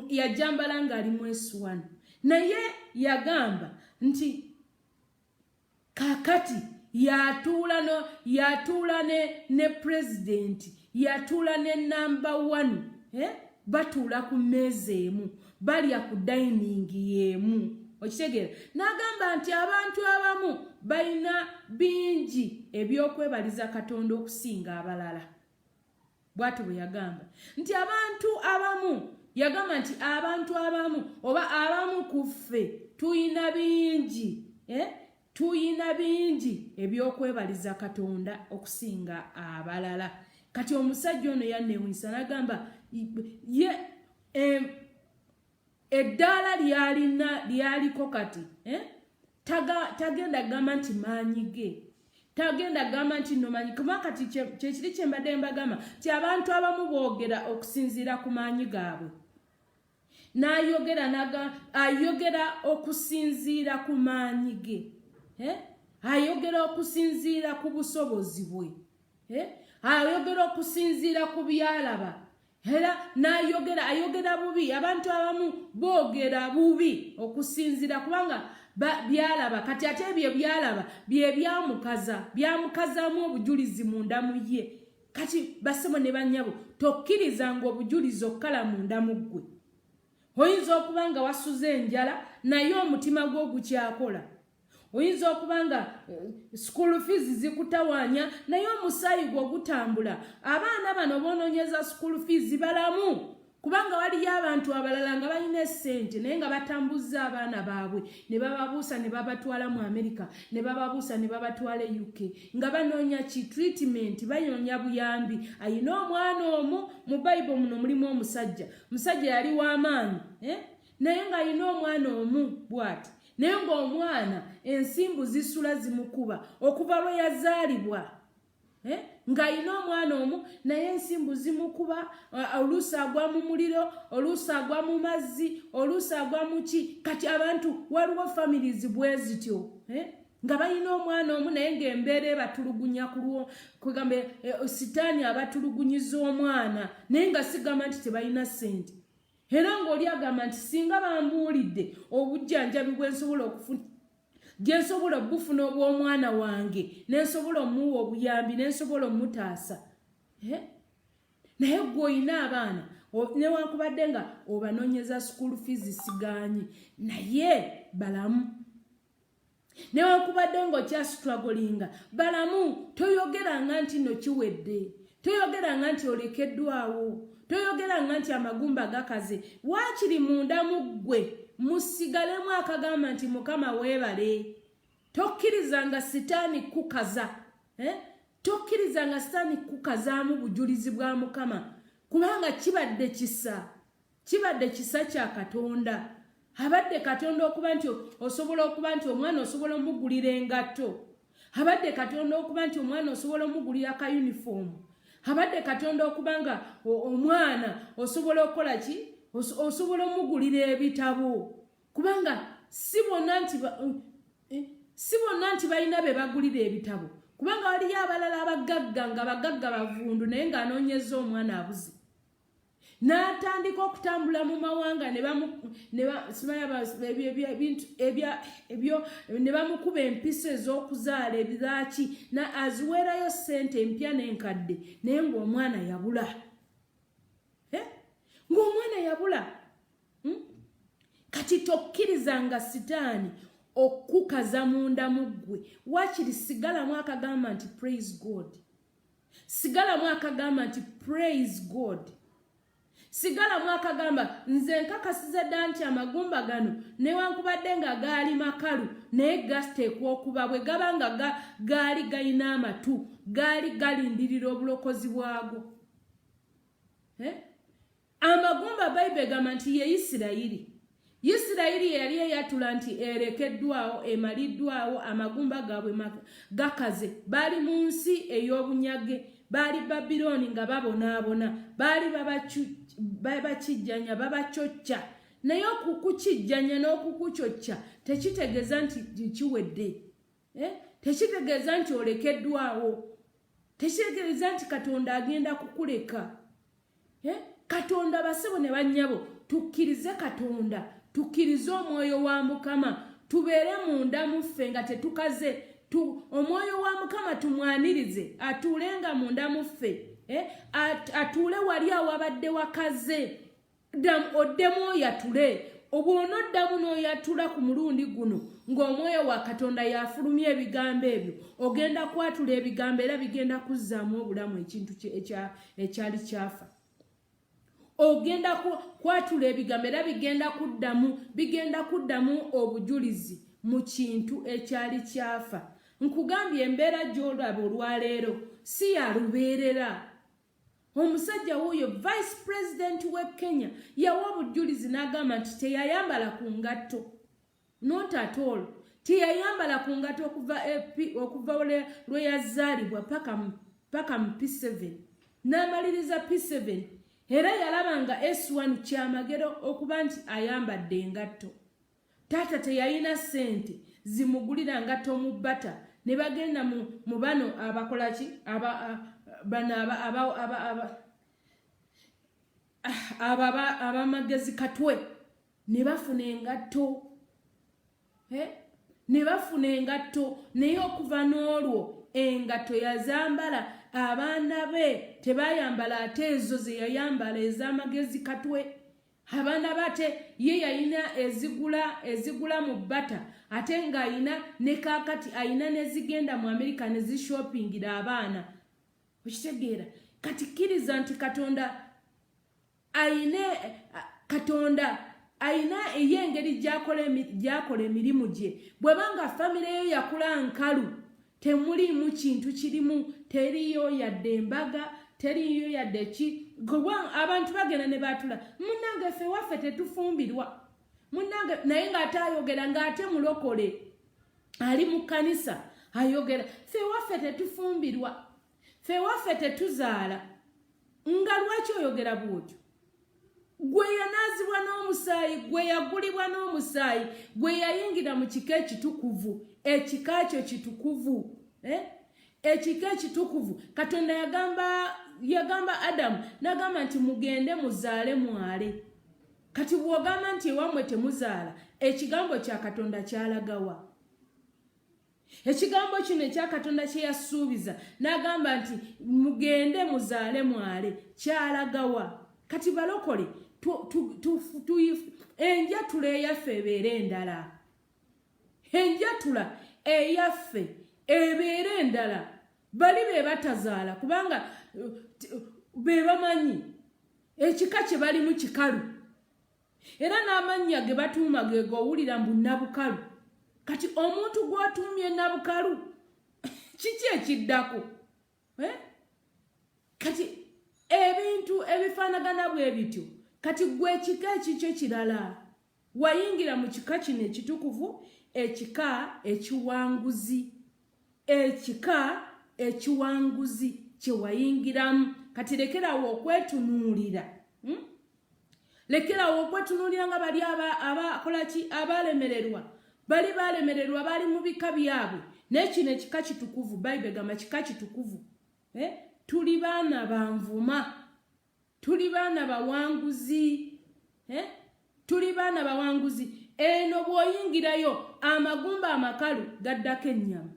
Yajambala ng'ali mu S1. Naye yagamba nti kakati yatuula ne president, yatuula ne number 1, batuula ku mmeeza emu, balya ku dining yemu. Okitegeera? N'agamba nti abantu abamu balina bingi ebyokwebaliza Katonda okusinga abalala. Bw'atyo bwe yagamba nti abantu abamu, yagamba nti abantu abamu oba abamu ku ffe tuyina bingi, tuyina bingi ebyokwebaliza Katonda okusinga abalala. Kati omusajja ono yanneewunyisa n'agamba ye eddaala lyaliko kati tagenda gamba nti maanyi ge, tagenda gamba nti no maanyi, kuba kati kyekiri kye mbadde mbagamba nti abantu abamu boogera okusinziira ku maanyi gaabwe, ayogera okusinziira ku maanyi ge, ayogera okusinziira ku busobozi bwe, ayogera okusinziira ku byalaba, era ayogera bubi. Abantu abamu boogera bubi okusinziira kubanga byalaba, kati ate ebyo byalaba bye byamukazaamu obujulizi munda mu ye. Kati basemo ne bannyabo, tokkirizanga obujulizi okukala munda mu ggwe. Oyinza okuba nga wasuze enjala naye omutima gwo gukyakola. Oyinza okuba nga school fees zikutawaanya naye omusaayi gwo gutambula. Abaana bano bonoonyeza school fees balamu kubanga waliyo abantu abalala nga balina essente naye nga batambuza abaana baabwe ne bababuusa ne babatwala mu America, ne bababuusa ne babatwala UK nga banoonya ki treatment, banoonya buyambi. Ayina omwana omu mu Bible muno mulimu omusajja yali w'amaanyi, naye ng'ayina omwana omu bw'ati, naye ng'omwana ensimbu zisula zimukuba okuva lwe yazaalibwa, ng'ayina omwana omu naye ensimbu zimukuba, oluusi agwa mu muliro, oluusi agwa mu mazzi, oluusi agwa mu ki. Kati abantu waliwo families bwe zityo, nga balina omwana omu naye ng'embeera ebatulugunya kugamba sitaani abatulugunyiza omwana naye nga sigamba nti tebalina ssente. Era ng'oli agamba nti singa bambuulidde obujjanjabi gye nsobola okufuna obw'omwana wange, ne nsobola omuwa obuyambi, ne nsobola omutaasa. Naye gw'olina abaana newankubadde nga obanoonyeza school fees sigaanyi, naye balamu. Newankubadde ng'okyastrugglinga balamu. Toyogeranga nti no kiwedde, toyogeranga nti olekeddwawo, toyogeranga nti amagumba gakaze. Waakiri munda mu ggwe musigalemu akagamba nti Mukama weebale. Tokkirizanga sitaani kukaza, tokkirizanga sitaani kukazaamu bujulizi bwa Mukama kubanga kibadde kisa kya Katonda. Abadde Katonda okuba nti osobola okuba nti omwana osobola omugulira engatto, abadde Katonda okuba nti omwana osobola omugulira ka uniform, abadde Katonda okuba nga omwana osobola okukola ki, osobola omugulira ebitabo kubanga si bonna nti balina be bagulira ebitabo kubanga waliyo abalala abagagga nga bagagga bavundu naye ng'anoonyeza omwana abuze. N'atandika okutambula mu mawanga ne bamukuba empisa ez'okuzaala ebiraki aziweerayo ssente empya n'enkadde naye ng'omwana yabula. Ng'omwana yabula. Kati tokkirizanga sitaani okukaza munda mu ggwe. Waakiri sigalamu akagamba nti praise God, sigalamu akagamba nti praise God, sigalamu akagamba nze nkakasiza dda nti amagumba gano newankubadde nga gaali makalu naye gasiteekwa okuba bwe gaba nga gaali galina amatu, gaali galindirira obulokozi bwago. Amagumba Bayibuli egamba nti ye Isirayiri Isirayiri yali yatula nti erekeddwawo emaliddwawo amagumba gaabwe gakaze bali mu nsi ey'obunyage bali Babiloni nga babonaabona bali babakijjanya babacocca naye okukukijjanya n'okukucocca tekitegeeza nti kiwedde tekitegeeza nti olekeddwawo tekitegeeza nti Katonda agenda kukuleka Katonda basebo ne bannyabo tukkirize Katonda tukkirize omwoyo wa Mukama tubeere munda muffe nga tetukaze omwoyo wa Mukama tumwanirize atuulenga munda muffe atuule wali awabadde wakaze oddemu oyatule obw'onoddamu n'oyatula ku mulundi guno ng'omwoyo wa Katonda yafulumya ebigambo ebyo ogenda kwatula ebigambo era bigenda kuzzaamu obulamu ekintu ekyali kyafa ogenda kwatula ebigambo era bigenda kuddamu obujulizi mu kintu ekyali kyafa nkugambye embeera gy'olaba olwaleero si ya lubeerera omusajja wuuyo vice president we Kenya yawa obujulizi n'agamba nti teyayambala ku ngatto not at all teyayambala ku ngatto okuva lwe yazaalibwa paka mu P7 n'amaliriza P7 era yalaba nga S1 kyamagero okuba nti ayambadde engatto taata teyayina ssente zimugulira ngatto mu bbata ne bagenda mu bano abakolaki abamagezi katwe ne bafuna engatto naye okuva n'olwo engatto yazambala abaana be tebayambala ate ezo ze yayambala ez'amagezi katwe abaana bate ye yayina ezigula mu bbata ate ng'ayina ne kaakati ayina nezigenda mu Amerika ne zishoppingira abaana okitegeera kati kkiriza nti Katonda ayina ey'engeri gy'akola emirimu gye bw'ebanga famire yo yakula nkalu temuliimu kintu kirimu teriyo yadde embaga teriyo yadde ki abantu bagenda ne batula munnange ffe waffe tetufumbirwa munnange naye ng'ate ayogera ng'ate mulokole ali mu kkanisa ayogera ffe waffe tetufumbirwa ffe waffe tetuzaala nga lwaki oyogera bw'otyo gwe yanaazibwa n'omusaayi gwe yagulibwa n'omusaayi gwe yayingira mu kika ekitukuvu ekika kyo kitukuvu ekika ekitukuvu Katonda yagamba Adamu n'agamba nti mugende muzaale mwale kati bw'ogamba nti ewammwe temuzaala ekigambo kya Katonda kyalagawa ekigambo kino ekya Katonda kye yasuubiza n'agamba nti mugende muzaale mwale kyalagawa kati balokole enjatula eyaffe ebeere endala enjatula eyaffe ebeere endala bali be batazaala kubanga be bamanyi ekika kye bali mu kikalu era n'amannya ge batuuma ge gowulira mbu nabukalu kati omuntu gw'atuumye nabukalu kiki ekiddako kati ebintu ebifaanagana bwe bityo kati gwe ekika ekikyo kirala wayingira mu kika kino ekitukuvu ekika ekiwanguzi kye wayingiramu kati lekerawo okwetunuulira lekerawo okwetunuulira nga bali abakolaki abalemererwa balemererwa bali mu bika byabwe naye kino ekika kitukuvu Bayibuli egamba kika kitukuvu tuli baana banvuma tuli baana bawanguzi tuli baana bawanguzi eno bw'oyingirayo amagumba amakalu gaddako ennyama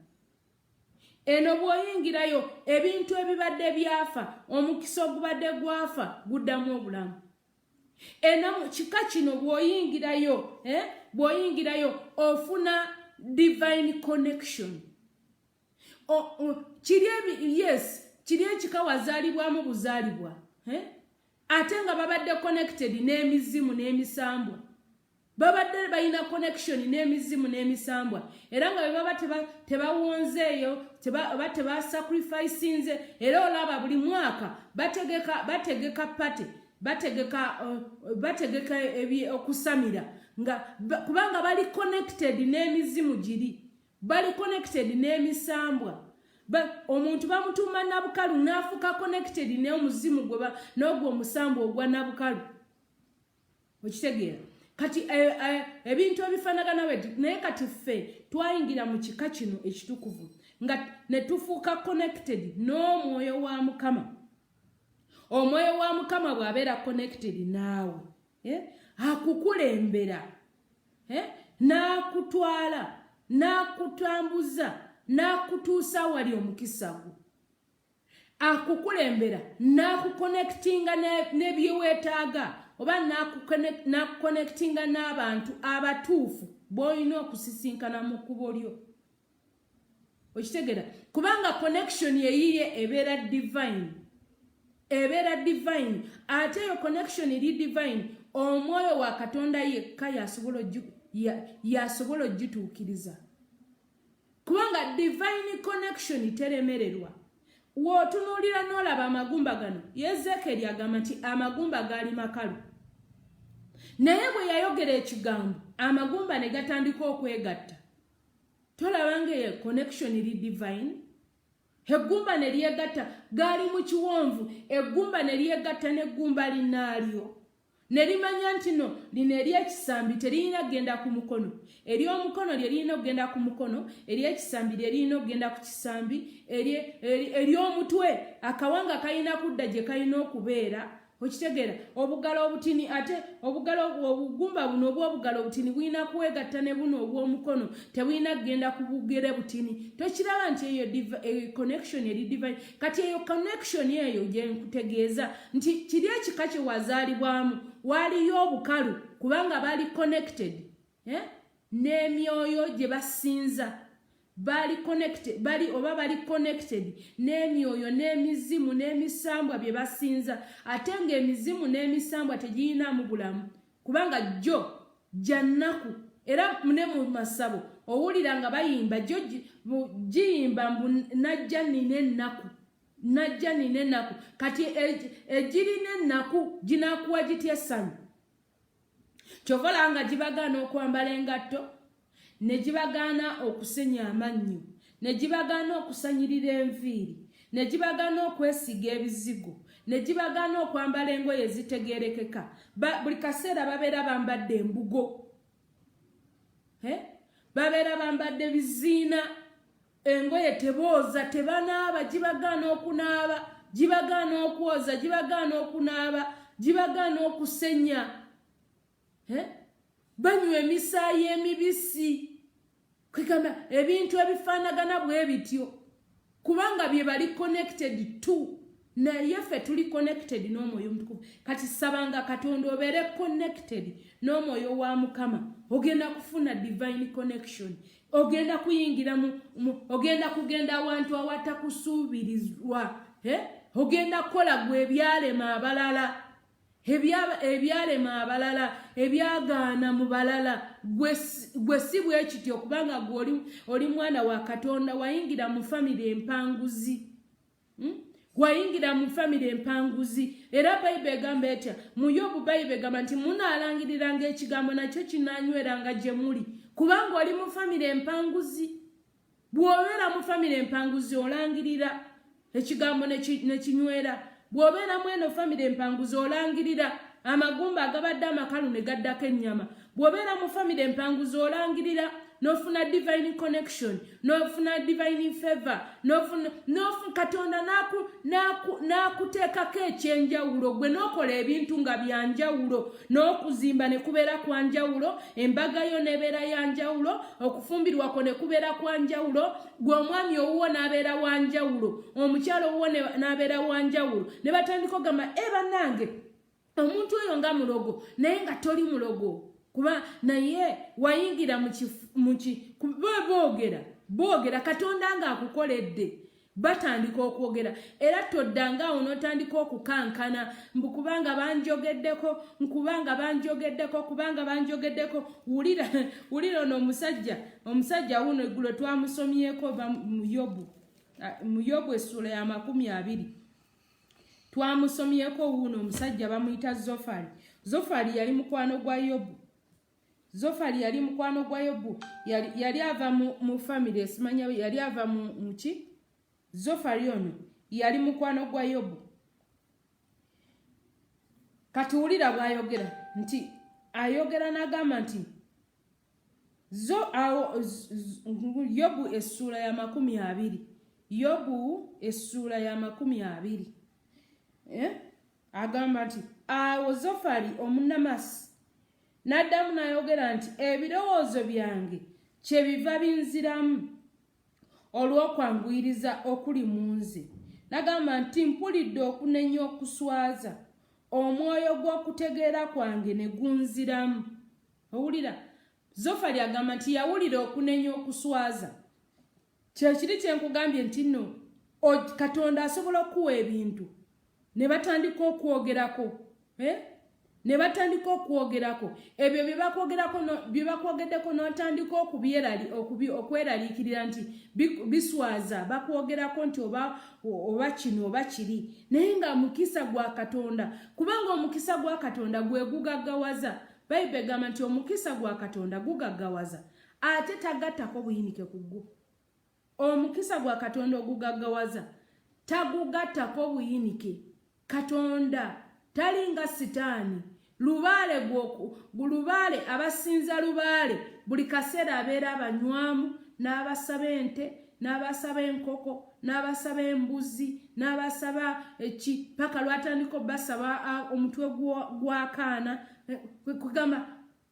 eno bw'oyingirayo ebintu ebibadde byafa omukisa ogubadde gwafa guddamu obulamu eno mu kika kino bw'oyingirayo ofuna divine connection kiri ekika wazaalibwamu buzaalibwa ate nga babadde connected n'emizimu n'emisambwa babadde balina connection n'emizimu n'emisambwa era nga baba tebawonzeeyo tebasacrificinze era olaba buli mwaka bategeka pate bategeka okusamira kubanga bali connected n'emizimu giri bali connected n'emisambwa omuntu bamutuma nabukalu n'afuka connected n'omuzimu gwe n'ogwo omusambwa ogwa nabukalu okitegeera kati ebintu ebifaanagana naye kati ffe twayingira mu kika kino ekitukuvu nga ne tufuuka connected n'omwoyo wa mukama omwoyo wa mukama bw'abeera connected naawe akukulembera n'akutwala n'akutambuza n'akutuusa wali omukisa gwo akukulembera n'akuconnectinga n'ebyeweetaaga oba n'akuconnectinga n'abantu abatuufu b'olina okusisinkana mu kkubo lyo okitegeera kubanga connection yeyiye ebeera divine ate eyo connection eri divine omwoyo wa katonda yekka yasobola ogituukiriza kubanga divine connection teremererwa wootunuulira n'olaba amagumba gano Yezekeri agamba nti amagumba gaali makalu naye bwe yayogera ekigambo amagumba ne gatandika okwegatta tolaba nga connection eri divine eggumba ne lyegatta gaali mu kiwonvu eggumba ne lyegatta n'eggumba linnaalyo ne limanya nti no lino ery'ekisambi teririna kugenda ku mukono ery'omukono lye lirina okugenda ku mukono ery'ekisambi lye lirina okugenda ku kisambi ery'omutwe akawanga kalina kudda gye kalina okubeera okitegeera obugalo obutini ate obugumba buno obw'obugalo obutini bulina kwegatta ne buno obw'omukono tebulina kugenda ku bugere butini tokiraba nti eyo connection eri divine kati eyo connection eyo gye nkutegeeza nti kiri ekika kye wazaalibwamu waliyo obukalu kubanga bali connected n'emyoyo gye basinza bali connected n'emyoyo n'emizimu n'emisambwa bye basinza ate ng'emizimu n'emisambwa tegiyinaamu bulamu kubanga jjo jannaku era ne mu masabo owulira nga bayimba jjo giyimba mbu najja nina ennaku kati egirina ennaku ginaakuwa gitya essanyu kyovola nga gibagaana okwambala engatto ne gibagaana okusenya amannyo ne gibagaana okusanyirira enviiri ne gibagaana okwesiga ebizigo ne gibagaana okwambala engoye ezitegeerekeka buli kaseera babeera bambadde embugo babeera bambadde biziina engoye tebooza tebanaaba gibagaana okunaaba gibagaana okwoza gibagaana okunaaba gibagaana okusenya banywa emisaayi emibisi kwegamba ebintu ebifaanagana bwe bityo kubanga bye bali connected to naye ffe tuli connected n'omwoyo omutukuvu kati sabanga katonda obeere connected n'omwoyo wa mukama ogenda kufuna divine connection ogenda kuyingira ogenda kugenda awantu awatakusuubirizwa ogenda kukola gwe ebyalema abalala ebyalema abalala ebyagaana mu balala gwe si bwe kityo kubanga gwe oli mwana wa katonda wayingira mu famire empanguzi wayingira mu famire empanguzi era bayibuli egamba etya mu Yobu bayibuli egamba nti munaalangiriranga ekigambo nakyo kinaanyweranga gye muli kubanga oli mu famire empanguzi bw'obeera mu famire empanguzi olangirira ekigambo ne kinywera bw'obeera mweno famire empanguzi olangirira amagumba agabadde amakalu ne gaddako ennyama bw'obeera mu famire empanguzi olangirira n'ofuna divine connection n'ofuna divine favor n'ofuna katonda n'akuteekako ekyenjawulo gwe n'okola ebintu nga byanjawulo n'okuzimba ne kubeera kwa njawulo embaga yo n'ebeera ya njawulo okufumbirwa kwo ne kubeera kwa njawulo gwe omwami owuwo n'abeera wa njawulo omukyalo owuwo n'abeera wa njawulo ne batandika ogamba bannange omuntu oyo nga mulogo naye nga toli mulogo kuba naye wayingira boogera katonda nga akukoledde batandika okwogera era toddangaawo n'otandika okukankana mbu kubanga banjogeddeko kubanga banjogeddeko wulira ono omusajja wuno eggulo twamusomyeko mu Yobu essula ya 20 twamusomyeko wuno omusajja bamuyita Zofali yali mukwano gwa Yobu Zofali yali mukwano gwa Yobu, yali ava mu family esimanya yali ava mu ki. Zofali ono yali mukwano gwa Yobu. Katuulira bw'ayogera nti ayogera n'agamba nti Yobu essula ya 20. Yobu essula ya 20. Agamba nti awo Zofali omunnamasi n'addamu n'ayogera nti ebirowoozo byange kye biva binziramu olw'okwanguyiriza okuli mu nze. N'agamba nti mpulidde okunenya okuswaza, omwoyo gw'okutegeera kwange ne gunziramu. Owulira? Zofali agamba nti yawulira okunenya okuswaza. Kyekiri kye nkugambye nti nno Katonda asobola okuwa ebintu ne batandika okwogerako. Ne batandika okwogerako. Ebyo bye bakwogeddeko n'otandika okweraliikirira nti biswaza, bakwogerako nti oba kino oba kiri. Naye nga mukisa gwa Katonda, kubanga omukisa gwa Katonda gwe gugaggawaza. Bayibuli egamba nti omukisa gwa Katonda gugaggawaza, ate tagattako buyinike ku gwo. Omukisa gwa Katonda ogugaggawaza tagugattako buyinike. Katonda talinga sitaani. Lubaale abasinza lubaale buli kaseera abeera abanywamu, n'abasaba ente, n'abasaba enkoko, n'abasaba embuzi, n'abasaba paka lwatandika basaba omutwe gw'akaana. Kugamba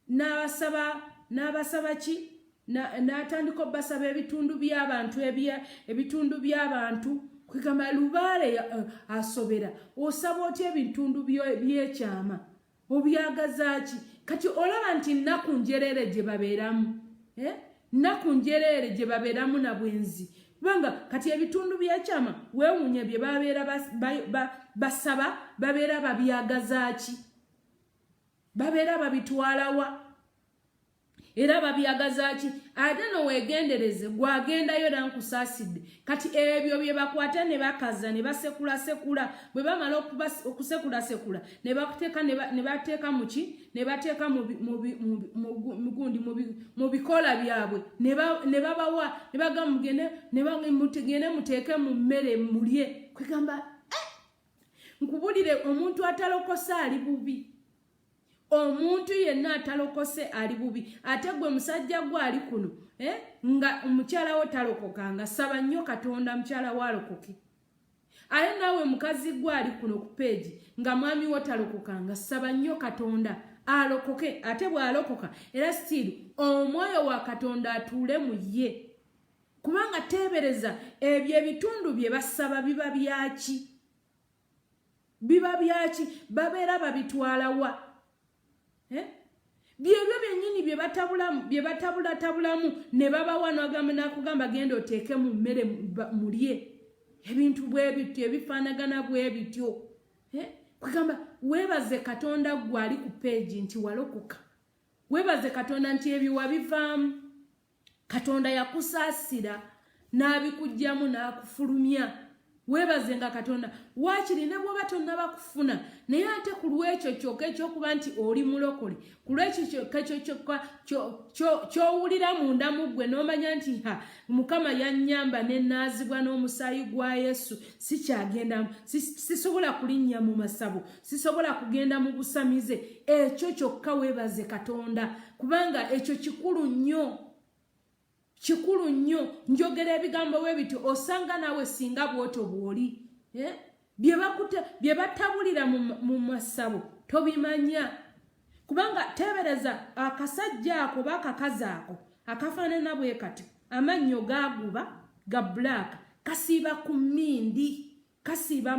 n'abasaba ki? N'atandika basaba ebitundu by'abantu. Kugamba lubaale asobera. Osaba otya ebitundu by'ekyama? Obyagaza ki? Kati olaba nti nnaku njereere gye babeeramu. Nnaku njereere gye babeeramu na bwenzi. Kubanga kati ebitundu by'ekyama weewuunye bye babeera basaba, babeera babyagaza ki? Babeera babitwalawa. Era babyagaza ki? Ate noweegendereze gwagendayo nankusaasidde. Kati ebyo bye bakwata ne bakaza ne basekula. Bwe bamala okusekula ne bateeka mu ki? Ne bateeka mu bikola byabwe. Ne babawa, ne bagamba mugende muteeke mu mmere mulye. Kwegamba nkubulire omuntu atalokose ali bubi. Omuntu yenna atalokose ali bubi. Ate gwe musajja gwe ali kuno, nga omukyala wo talokokanga, saba nnyo Katonda mukyala wo alokoke. Aye naawe mukazi gwe ali kuno ku peegi nga mwami wo talokokanga, saba nnyo Katonda alokoke. Ate bw'alokoka era sitiru omwoyo wa Katonda atuule mu ye. Kubanga teebereza ebyo ebitundu bye basaba biba byaki? Biba byaki? Babeera babitwalawa. Byebyo byennyini bye batabulatabulamu ne babawa nakugamba genda oteeke mu mmere mulye. Ebintu bwe bityo ebifaanagana bwe bityo. Kugamba weebaze Katonda gwe ali ku peegi nti walokoka. Weebaze Katonda nti ebyo wabivaamu. Katonda yakusaasira n'abikuggyamu n'akufulumya. Weebaze nga Katonda waakiri ne bw'oba tonnabakufuna naye ate ku lw'ekyo kyokka ekyokuba nti oli mulokole, ku lw'ekyo kyokka ky'owulira munda mu ggwe n'omanya nti Mukama yannyamba ne naazibwa n'omusaayi gwa Yesu, sikyagendamu, sisobola kulinnya mu masabo, sisobola kugenda mu busamize. Ekyo kyokka weebaze Katonda kubanga ekyo kikulu nnyo. Kikulu nnyo. Njogera ebigambo bwe bityo osanga nawe singa bw'oto bw'oli. Bye batabulira mu masabo tobimanya. Kubanga teebereza akasajja ako oba akakazi ako akafaanana bwe kati, amannyo gaaguba ga black, kasiiba ku mmindi, kasiiba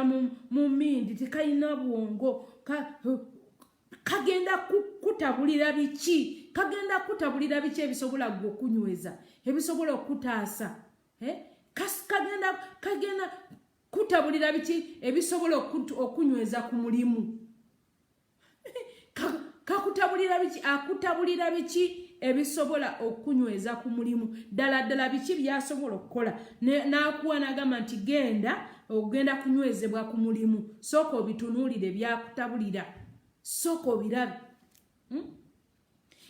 mu mmindi, tekalina bwongo. Kagenda kutabulira biki? Kagenda kutabulira biki ebisobola gwe okunyweza, ebisobola okutaasa? Kagenda kutabulira biki ebisobola okunyweza ku mulimu? Kakutabulira biki? Akutabulira biki ebisobola okunyweza ku mulimu? Ddala biki byasobola okukola n'akuwa n'agamba nti ogenda kunywezebwa ku mulimu? Sooka obitunuulire byakutabulira, sooka obirabe.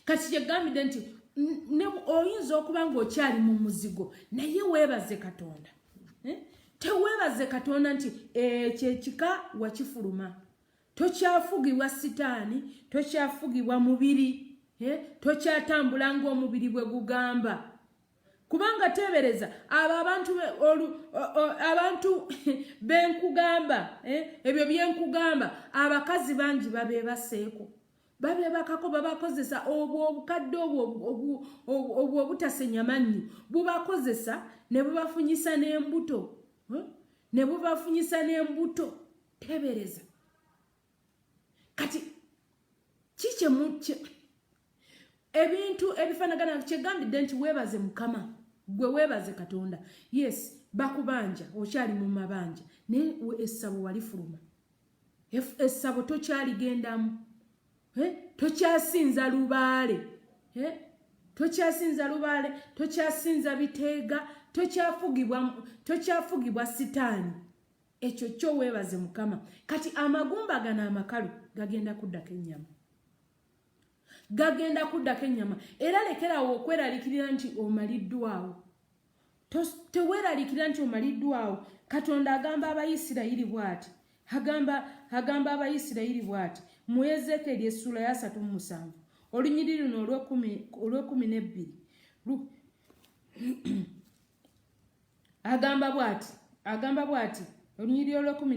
kati kyegambidde nti oyinza okuba ng'okyali mu muzigo naye weebaze Katonda. Teweebaze Katonda nti kyekika wakifuluma. Tokyafugibwa sitaani, tokyafugibwa mubiri, tokyatambula ng'omubiri bwe gugamba. Kubanga tebereza abantu benkugamba, ebyo byenkugamba, abakazi bangi babeebaseeko. Babeebakako babakozesa obukadde obwo obutasenya mannyo. Bubakozesa ne bubafunyisa n'embuto. Ne bubafunyisa n'embuto. Tebereza. Kati ebintu ebifanagana kyegambidde nti weebaze Mukama, gwe weebaze Katonda. Yes, bakubanja, okyali mu mabanja, naye essabo walifuluma. Essabo tokyaligendamu. Tokyasinza lubaale. Tokyasinza lubaale, tokyasinza biteega, tokyafugibwa sitaani. Ekyo kyo weebaze Mukama. Kati amagumba gano amakalu gagenda kuddako ennyama. Gagenda kuddako ennyama. Era lekerawo okweraliikirira nti omaliddwawo. Teweeraliikirira nti omaliddwawo. Katonda agamba Abayisirayiri bw'ati. Agamba Abayisirayiri bw'ati. Mu Ezeekeri essula ya 37 olunyiriri luno olw'ekumi agamba bw'ati olunyiriri olw'ekumi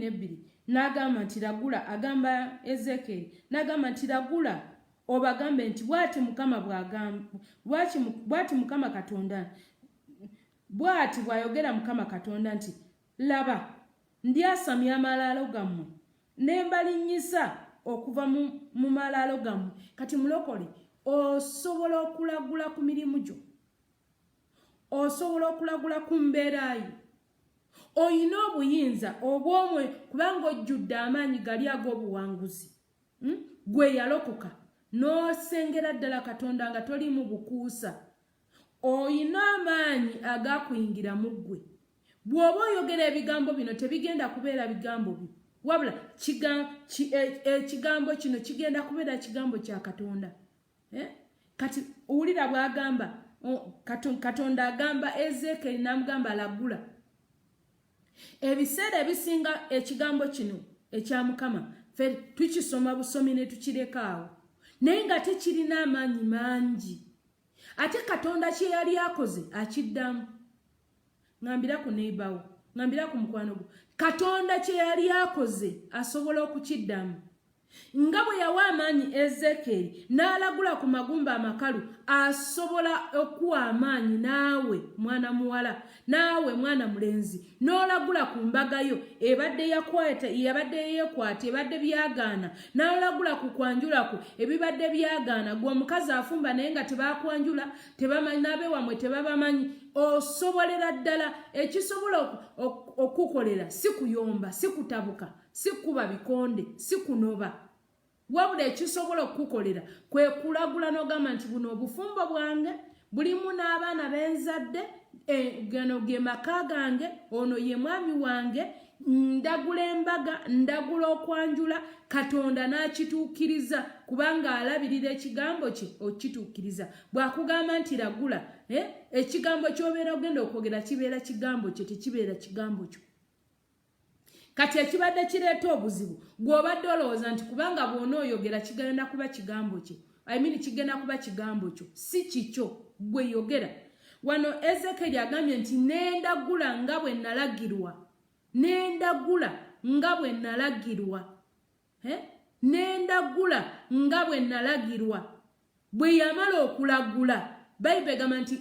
n'agamba nti ragula, agamba Ezeekeri n'agamba nti ragula obagambe nti bw'ati Mukama bw'agamba, bw'ati Mukama Katonda, bw'ati bw'ayogera Mukama Katonda nti laba ndyasamya amalaalo gammwe ne mbalinnyisa okuva mu malaalo gammwe. Kati mulokole osobola okulagula ku mirimu gyo, osobola okulagula ku mbeera yo, oyina obuyinza obw'omwe kubanga ojjudde amaanyi gali ag'obuwanguzi. Gwe yalokoka n'osengera ddala Katonda nga tolimu bukuusa, oyina amaanyi agakuyingira mu ggwe. Bw'oba oyogera ebigambo bino tebigenda kubeera bigambo byo, wabula ekigambo kino kigenda kubeera kigambo kya Katonda. Kati owulira bw'agamba Katonda agamba Ezeekeri n'amugamba lagula. Ebiseera ebisinga ekigambo kino ekya Mukama ffe tukisoma busomi ne tukireka awo, naye nga tekirina amaanyi mangi. Ate Katonda kye yali akoze akiddamu. Ngambira ku neighbor, ngambira ku mukwano gwo, Katonda kye yali akoze asobola okukiddamu. Nga bwe yawa amaanyi Ezeekeri n'alagula ku magumba amakalu, asobola okuwa amaanyi naawe mwana muwala, naawe mwana mulenzi, n'olagula ku mbaga yo ebadde yabadde yeekwata ebadde byagaana, n'olagula ku kwanjulako ebibadde byagaana. Gwe omukazi afumba naye nga tebakwanjula, tebamanyi n'abeewamwe tebabamanyi. Osobolera ddala ekisobola okukolera si kuyomba, si kutabuka, si kuba bikonde, si kunoba, wabula ekisobola okukolera kwe kulagula n'ogamba nti buno obufumbo bwange bulimu n'abaana benzadde, gano ge maka gange, ono ye mwami wange, ndagula embaga, ndagula okwanjula. Katonda n'akituukiriza kubanga alabirira ekigambo kye okituukiriza. Bw'akugamba nti ragula, ekigambo ky'obeera ogenda okwogera kibeera kigambo kye, tekibeera kigambo kyo. Kati ekibadde kireeta obuzibu gw'obadde olowooza nti kubanga bw'onooyogera kigenda kuba kigambo kye, kigenda kuba kigambo kyo, si kikyo, gwe yogera. Wano Ezeekeri agambye nti nendagula nga bwe nalagirwa, nendagula nga bwe nalagirwa, nendagula nga bwe nalagirwa. Bwe yamala okulagula, Bayibuli egamba nti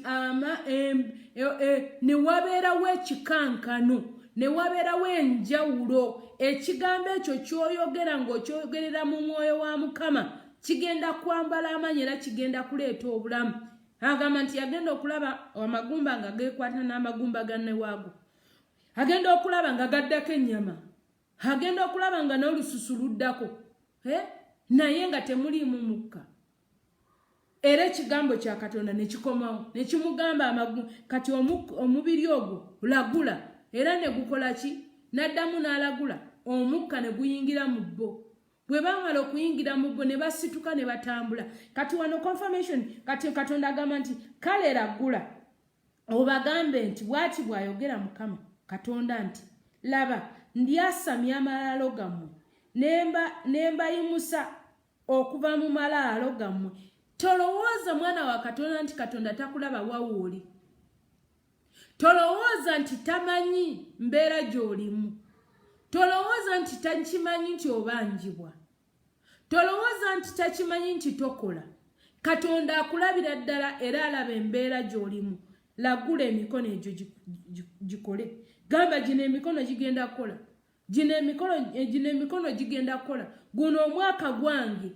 ne wabeerawo ekikankano, ne wabeerawo enjawulo. Ekigambo ekyo ky'oyogera ng'okyogerera mu mwoyo wa Mukama kigenda kwambala amaanyi era kigenda kuleeta obulamu. Agamba nti agenda okulaba amagumba nga geekwata n'amagumba ganne waago, agenda okulaba nga gaddako ennyama, agenda okulaba nga n'olususu luddako, naye nga temuliimu mukka. Era ekigambo kya Katonda ne kikomawo ne kimugamba kati omubiri ogwo lagula, era ne gukola ki? N'addamu n'alagula, omukka ne guyingira mu bbo. bwe bamala okuyingira mu gwo ne basituka ne batambula. Kati wano confirmation kati Katonda agamba nti kale laggula obagambe nti bw'ati bw'ayogera Mukama Katonda nti laba ndyasamya amalalo gammwe ne mbayimusa okuva mu malaalo gammwe. Tolowooza mwana wa Katonda nti Katonda takulaba wawuli. Tolowooza nti tamanyi mbeera gy'olimu. Tolowooza nti takimanyi nti obanjibwa. Tolowooza nti takimanyi nti tokola. Katonda akulabira ddala era alaba embeera gy'olimu. Laggula emikono egyo gikole. Gamba gino emikono gigenda kukola. Gino emikono gigenda kukola. Guno omwaka gwange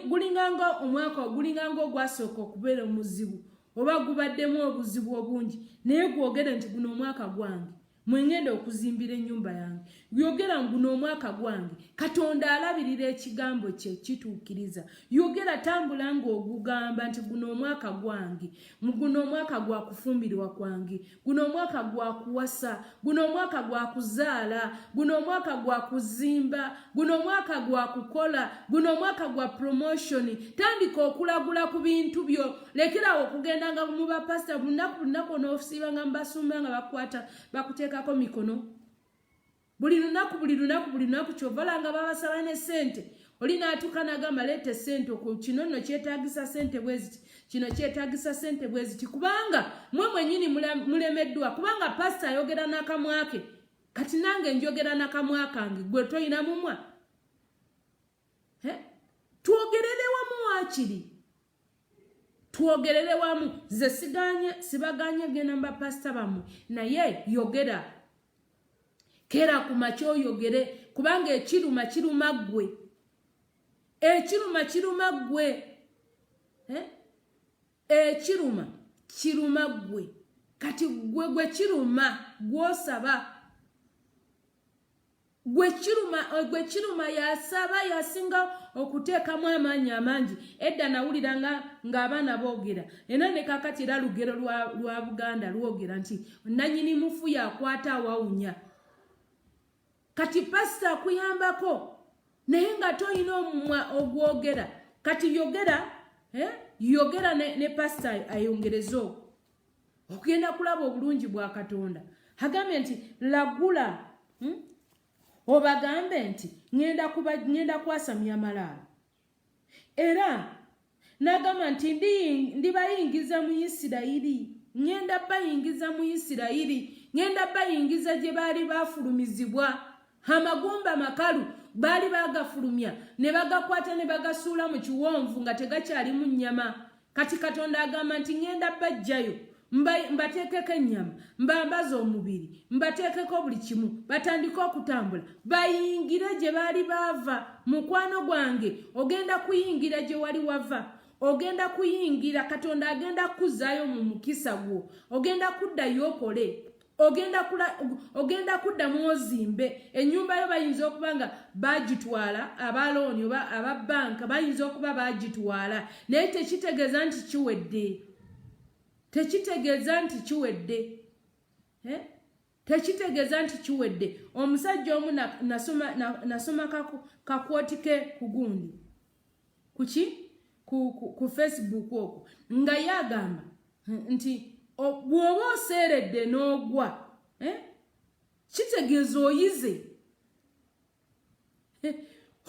gulinganga omwaka ogulinganga ogwasooka okubeera omuzibu oba gubaddemu obuzibu obungi naye gwogera nti guno omwaka gwange mwengenda okuzimbira ennyumba yange. Yogera guno omwaka gwange Katonda alabirira ekigambo kye kituukiriza. Yogera tambula ng'ogugamba nti guno omwaka gwange, guno omwaka gwa kufumbirwa kwange, guno omwaka gwa kuwasa, guno omwaka gwa kuzaala, guno omwaka gwa kuzimba, guno omwaka gwa kukola, guno omwaka gwa promotion. Tandika okulagula ku bintu byo. Lekerawo okugendanga mu bapasita bunaku n'ofusiiba nga mbasumba nga bakuteekako mikono. Buli lunaku kyovalanga babasaba ne sente. Oli n'atuuka n'agamba leeta sente kino nno kyetaagisa sente bweziti, kino kyetaagisa sente bweziti. Kubanga mwe mwennyini mulemeddwa. Kubanga pasita ayogera n'akamwa ke. Kati nange njogera n'akamwa kange. Gwe toyina mumwa. Twogerere wamu waakiri. Twogerere wamu. Nze sibaganye genda mbapasita bammwe. Naye yogera. Kera ku makya oyogere kubanga ekiruma kiruma ggwe. Ekiruma kiruma ggwe. Ekiruma kiruma ggwe. Kati gwe kiruma gw'osaba. Gwe kiruma yasaba yasinga okuteekamu amaanyi amangi. Edda nawuliranga ng'abaana boogera. Era ne kakati era lugero lwa Buganda lwogera nti nannyini mufu yakwata awawunya. Kati pasita akuyambako naye nga toyina omumwa ogwogera. Kati yogera ne pasita ayongerezo okugenda kulaba obulungi bwa Katonda. Agambye nti lagula obagambe nti ngenda kwasamya amalaalo. Era n'agamba nti ndibayingiza mu Isirayiri. Ngenda bayingiza mu Isirayiri. Ngenda bayingiza gye baali bafulumizibwa. Amagumba makalu baali bagafulumya ne bagakwata ne bagasuula mu kiwonvu nga tegakyalimu nnyama. Kati Katonda agamba nti ngenda bajjayo mbateekeko ennyama, mbambaze omubiri, mbateekeko buli kimu, batandike okutambula bayingire gye baali baava. Mukwano gwange ogenda kuyingira gye wali wava. Ogenda kuyingira. Katonda agenda kuzaayo mu mukisa gwo. Ogenda kuddayo okole. Ogenda kuddamu ozimbe. Ennyumba yo bayinza okuba nga bagitwala abalooni oba ababbanka bayinza okuba bagitwala naye tekitegeeza nti kiwedde. Tekitegeeza nti kiwedde. Tekitegeeza nti kiwedde. Omusajja omu nasoma kakwoti ke ku gundi. Ku Facebook okwo nga yagamba nti bw'oba oseeredde n'ogwa kitegeeza oyize.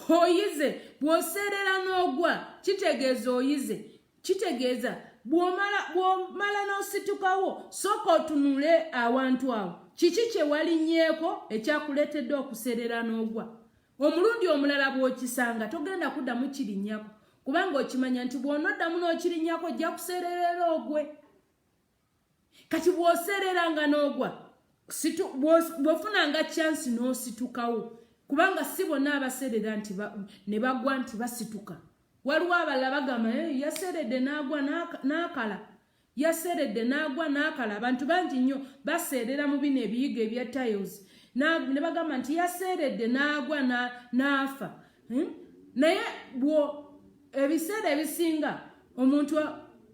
Oyize. Bw'oseerera n'ogwa kitegeeza oyize. Kitegeeza bw'omala n'ositukawo sooka otunule awantu awo. Kiki kye walinnyeeko ekyakuleetedde okuseerera n'ogwa? Omulundi omulala bw'okisanga togenda kuddamu kirinnyako kubanga okimanya nti bw'onoddamu n'okirinnyako ojja kuseererera ogwe. Kati bw'oseereranga n'ogwa bw'ofunanga chance n'ositukawo kubanga si bonna abaseerera nti ne bagwa nti basituka. Waliwo abalala bagamba yaseeredde n'agwa n'akala. Yaseeredde n'agwa n'akala. Abantu bangi nnyo baseerera mu bino ebiyigo ebya tiles ne bagamba nti yaseeredde n'agwa n'afa. Naye ebiseera ebisinga omuntu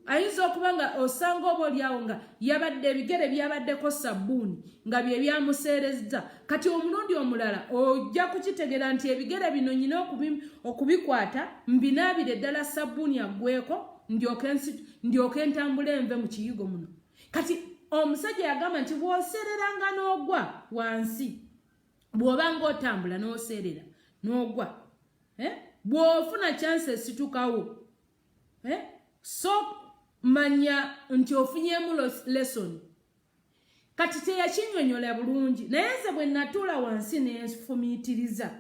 ayinza okuba nga osanga oba oliawo nga yabadde ebigere byabaddeko sabbuuni nga bye byamuseerezza kati omulundi omulala ojja kukitegera nti ebigere bino nyina okubikwata mbinaabire ddala sabbuuni aggweko ndyoke ntambula enve mu kiyigo muno. Kati omusajja yagamba nti bw'oseereranga n'ogwa wansi bw'obanga otambula n'oseerera n'ogwa bw'ofuna chance esitukawo so manya nti ofunyemu lesson. Kati teyakinnyonnyola bulungi naye nze bwe natuula wansi nenfumiitiriza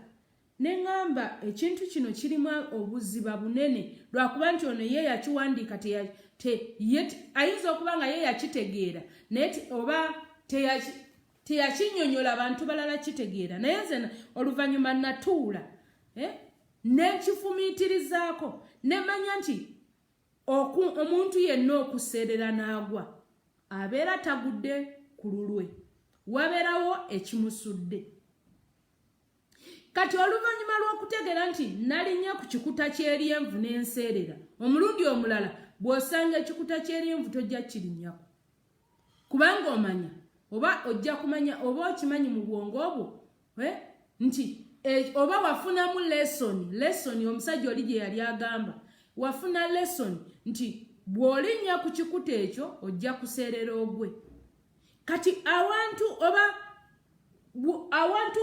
ne ngamba ekintu kino kirimu obuziba bunene lwakuba nti ono ye yakiwandiika ayinza okuba nga ye yakitegeera naye oba teyakinnyonnyola abantu balala kitegeera naye nze oluvannyuma natuula nenkifumiitirizaako nemanya nti omuntu yenna okuseerera n'agwa abeera tagudde ku lulwe wabeerawo ekimusudde. Kati oluvannyuma lw'okutegeera nti nalinnya ku kikuta ky'eryenvu n'enseerera omulundi omulala bw'osanga ekikuta ky'eryenvu tojja kirinnyako kubanga omanya oba ojja kumanya oba okimanyi mu bwongo obwo nti oba wafunamu lesson omusajja oli gye yali agamba wafuna lesson nti bw'olinnya ku kikuta ekyo ojja kuseerera ogwe. Kati awantu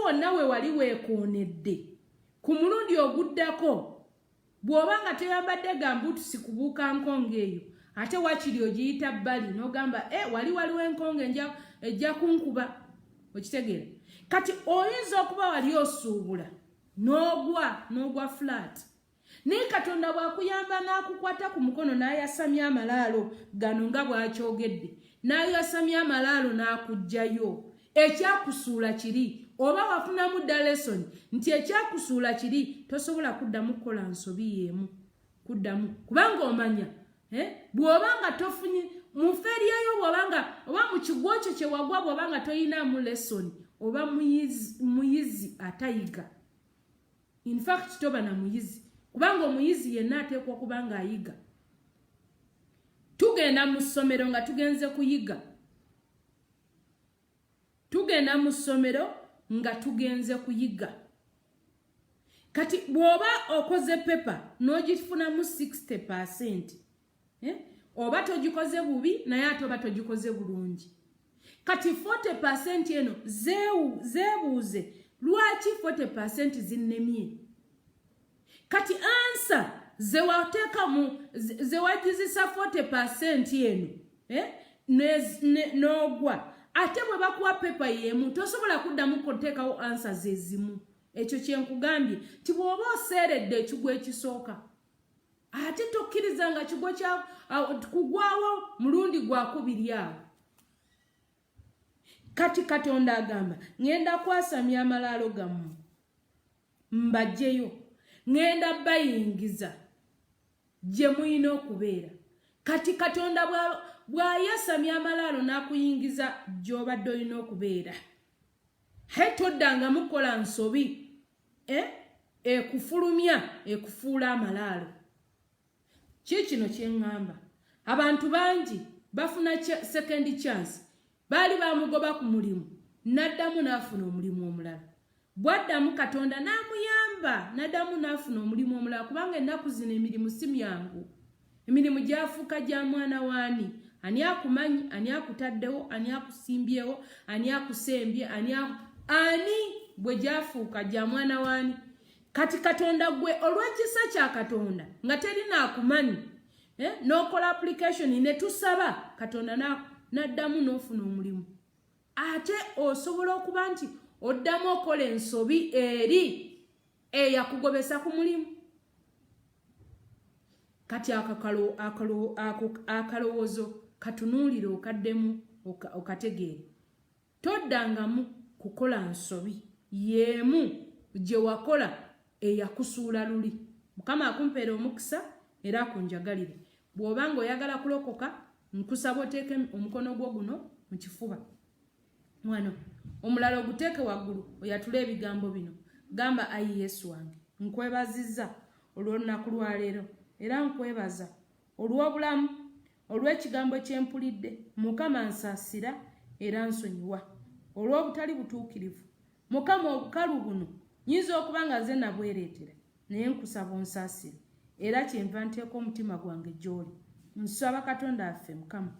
wonna we wali weekoonedde ku mulundi oguddako bw'oba nga teyambadde gambuutusi kubuuka nkonga eyo ate wakiri ogiyita bbali n'ogamba waliwo enkonga ejja kunkuba okitegeera. Kati oyinza okuba wali osuubula n'ogwa flat naye Katonda bw'akuyamba n'akukwata ku mukono n'ayasamya amalaalo gano nga bw'akyogedde n'ayasamya amalaalo n'akuggyayo ekyakusuula kiri oba wafunamu dda lesson nti ekyakusuula kiri tosobola kuddamu kukola nsobi y'emu kuddamu kubanga omanya bw'oba nga tofunye mu feeriyayo oba mu kigwo kyo kye wagwa bw'oba nga toyinaamu lesson oba muyizi atayiga. In fact toba na muyizi kubanga omuyizi yenna ateekwa kuba nga ayiga. Tugenda mu ssomero nga tugenze kuyiga. Tugenda mu ssomero nga tugenze kuyiga. Kati bw'oba okoze pepa n'ogifunamu 60%, oba togikoze bubi naye ate oba togikoze bulungi. Kati 40% eno zeebuuze lwaki 40% zinnemye. Kati ansa zewagizisa 40% eno n'ogwa ate bwe bakuwa pepa y'emu tosobola kuddamu kuteekawo ansa zezimu. Ekyo kyenkugambye nti bw'oba oseeredde ekigwo ekisooka ate tokkiriza nga kigwo kugwawo mulundi gwakubiri awo. Kati Katonda agamba ngenda kwasamya amalaalo gammwe mbagyeyo ngenda bayingiza gye muyina okubeera. Kati Katonda bw'ayasamya amalaalo n'akuyingiza gy'obadde olina okubeera toddanga mukola nsobi ekufulumya ekufuula amalaalo. Kino kyeŋŋamba abantu bangi bafuna second chance baali bamugoba ku mulimu n'addamu n'afuna omulimu omulala bw'addamu Katonda n'amuyamba n'addamu n'afuna omulimu omulala kubanga ennaku zino emirimu si myangu. Emirimu gyafuuka gya mwana waani ani akumanyi ani akutaddewo ani akusimbyewo ani akusembye ani bwe gyafuuka gya mwana waani. Kati Katonda gwe olw'ekisa kya Katonda nga terina akumanyi n'okola application ne tusaba Katonda n'addamu n'ofuna omulimu ate osobola okuba nti oddamu okola ensobi eri eyakugobesa ku mulimu. Kati akalowoozo katunuulire okaddemu okategeere toddangamu kukola nsobi y'emu gye wakola eyakusuula luli. Mukama akumpeera omukisa era akunjagalire. Bw'oba nga oyagala kulokoka nkusaba oteeke omukono gwo guno mu kifuba wano omulala oguteeke waggulu oyatule ebigambo bino gamba ayi Yesu wange nkwebazizza olw'olunaku lwa leero era nkwebaza olw'obulamu olw'ekigambo kye mpulidde Mukama nsaasira era nsonyiwa olw'obutali butuukirivu Mukama obukalu buno nyinza okuba nga nze nabwereetera naye nkusaba onsaasire era kyenva nteeka omutima gwange gy'oli nsaba Katonda affe Mukama